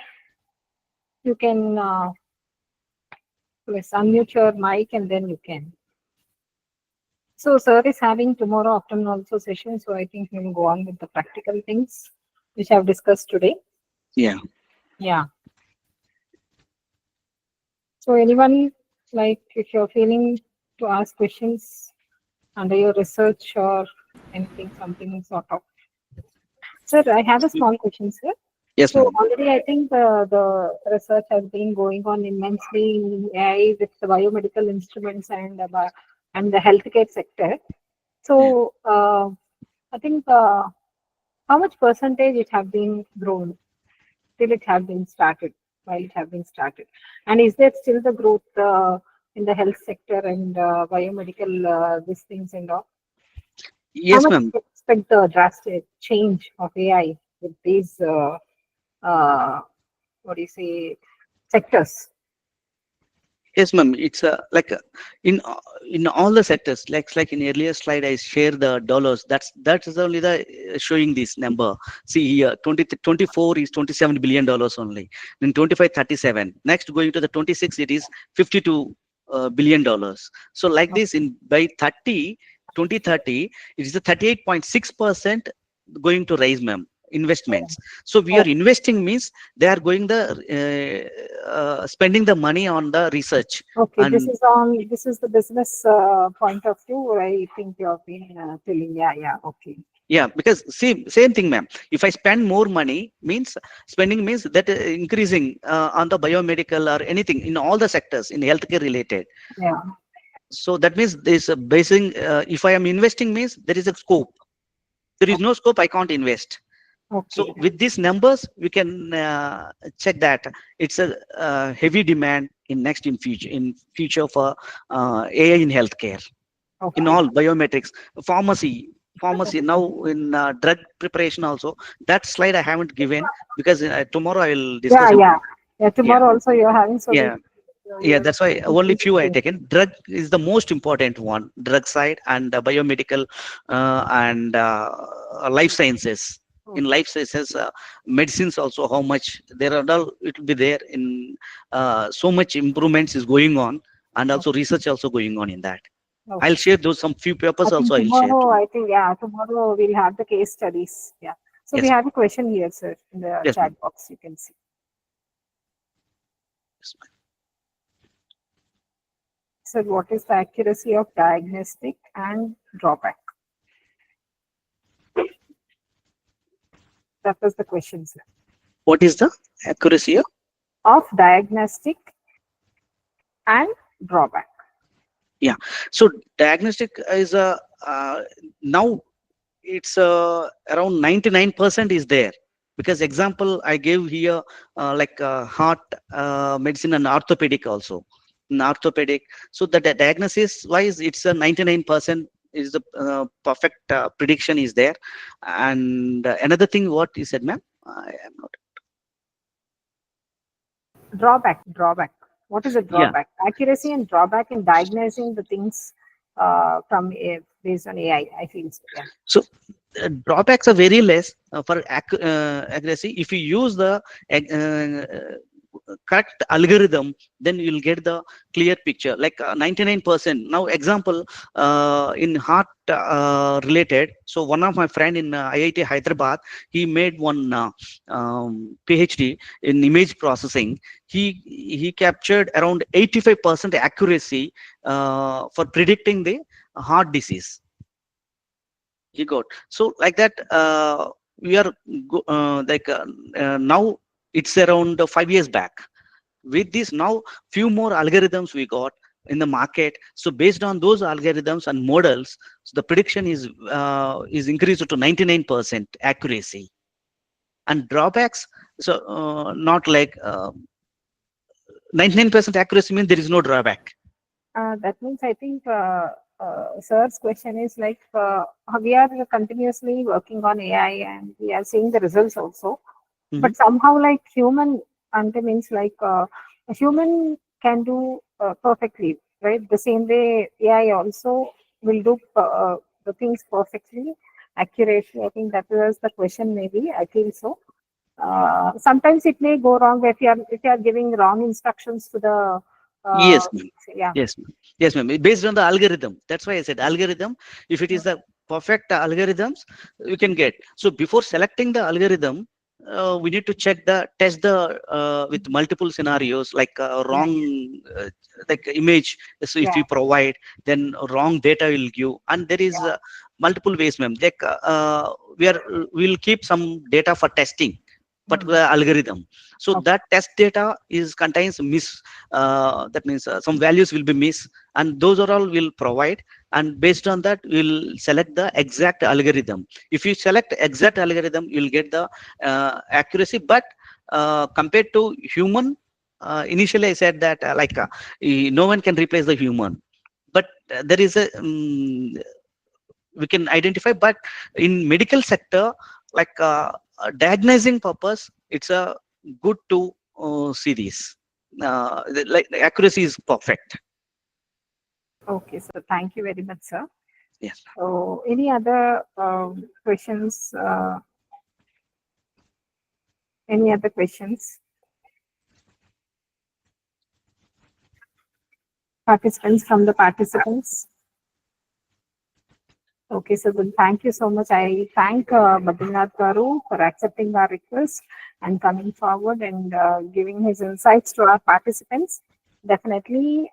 you can please unmute your mic and then you can. So, sir is having tomorrow afternoon also session, so I think we will go on with the practical things which I've discussed today. Yeah. Yeah. So, anyone like if you're feeling to ask questions under your research or anything, something sort of. Sir, I have a small question, sir. Yes, So ma'am. already I think the research has been going on immensely in AI with the biomedical instruments and the healthcare sector. Yeah. So I think how much percentage it have been grown till it have been started, while it have been started, and is there still the growth in the health sector and biomedical these things and all? How Yes, much ma'am. you expect the drastic change of AI with these what do you say sectors? Yes, ma'am. It's in in all the sectors. Like in earlier slide, I share the dollars. That is only the showing this number. See here, 2024 is $27 billion only. Then 25, 37. Next, going to the 26, it is 52 billion dollars. So like this, in by 2030, it is the 38.6% going to rise, ma'am. Investments. So we Oh, are investing means they are going the spending the money on the research. okay. And This is the business point of view. I think you have been telling. Yeah, yeah. Okay. yeah, because same thing, ma'am. If I spend more money means spending means that increasing on the biomedical or anything in all the sectors in healthcare related. Yeah. So that means there's a basing, if I am investing means there is a scope. There is no scope, I can't invest. So Okay. with these numbers, we can check that it's a heavy demand in future for AI in healthcare, in Okay. all biometrics, pharmacy, pharmacy now in drug preparation also. That slide I haven't given because tomorrow I will Yeah, discuss in. yeah. Yeah. Yeah, Tomorrow also you're having so that yeah, yeah. you're That's why only few I taken. Drug is the most important one. Drug side and biomedical and life sciences. In okay. life sciences, medicines also how much there are all it will be there in so much improvements is going on, and also research also going on in that. I'll Okay. share those some few I papers think also. I'll share tomorrow. tomorrow. I think yeah. Tomorrow we'll have the case studies. Yeah. So we Yes, have a question here, sir, in the yes, ma'am. chat box. You can see. Yes, ma'am. So what is the accuracy of diagnostic and drawback? That was the question, sir. What is the accuracy of? Of diagnostic and drawback. Yeah. So diagnostic is a now it's around 99% is there, because example I gave here like heart medicine and orthopedic also. In orthopedic, so the diagnosis wise it's a 99% is the perfect prediction is there. And another thing what you said, ma'am, I am not. Drawback, drawback. What is a Yeah. drawback? Accuracy and drawback in diagnosing the things based on AI. I feel so. Yeah. So drawbacks are very less for accuracy. If you use the correct algorithm, then you'll get the clear picture. Like 99%. Now, example in heart related. So one of my friend in IIT Hyderabad, he made one PhD in image processing. He captured around 85% accuracy for predicting the heart disease he got. So like that we are now it's around 5 years back. With this now few more algorithms we got in the market. So based on those algorithms and models, so the prediction is increased to 99% accuracy. And drawbacks, so not like 99% accuracy means there is no drawback. That means I think sir's question is like we are continuously working on AI and we are seeing the results also. But somehow like human and means like a human can do perfectly, right? The same way AI also will do the things perfectly, accurately. I think that was the question. Maybe I feel so. Sometimes it may go wrong if you are giving wrong instructions to the Yes, uh, ma'am. yeah. Yes, ma'am. Yes, ma'am. Based on the algorithm. That's why I said algorithm. If it is the perfect algorithms, you can get. So before selecting the algorithm, we need to check the test the with multiple scenarios like Yeah, wrong like image. So if yeah, we provide, then wrong data will give, and there is yeah. multiple ways, ma'am. Like we'll keep some data for testing Hmm. particular algorithm. So Okay. that test data is contains miss, that means some values will be missed, and those are all will provide, and based on that we'll select the exact algorithm. If you select exact algorithm, you'll get the accuracy. But compared to human, initially I said that no one can replace the human, but there is a we can identify. But in medical sector, like diagnosing purpose, it's a good to see this, like the accuracy is perfect. Okay. So thank you very much, sir. Yes. So any other questions? Any other questions? Participants from the participants. Okay, so good. Thank you so much. I thank Badrinath Garu for accepting our request and coming forward and giving his insights to our participants. Definitely,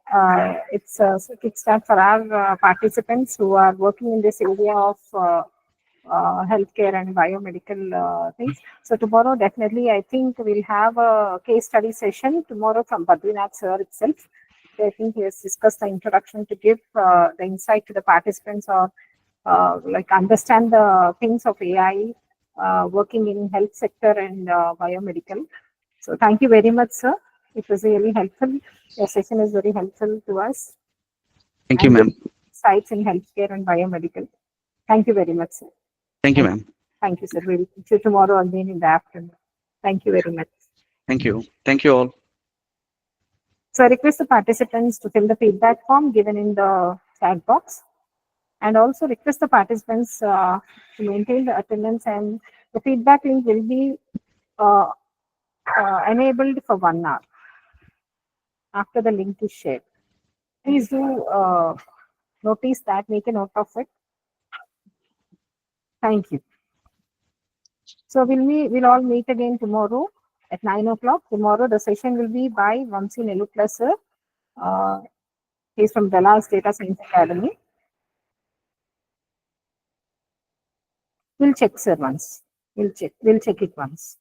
it's a kickstart for our participants who are working in this area of healthcare and biomedical things. So tomorrow, definitely, I think we'll have a case study session tomorrow from Badrinath sir itself. I think he has discussed the introduction to give the insight to the participants or like understand the things of AI working in health sector and biomedical. So thank you very much, sir. It was really helpful. Your session is very helpful to us Thank you, and ma'am. insights in healthcare and biomedical. Thank you very much, sir. Thank you, Thank, ma'am. thank you, sir. We'll see you tomorrow again in the afternoon. Thank you very much. Thank you. Thank you all. So I request the participants to fill the feedback form given in the chat box, and also request the participants to maintain the attendance, and the feedback link will be uh, enabled for 1 hour after the link is shared. Please do notice that, make a note of it. Thank you. So we'll all meet again tomorrow at 9 o'clock. Tomorrow the session will be by Vamsi Nelukla sir. He's from Dallas Data Science Academy. We'll check, sir, once. We'll check it once.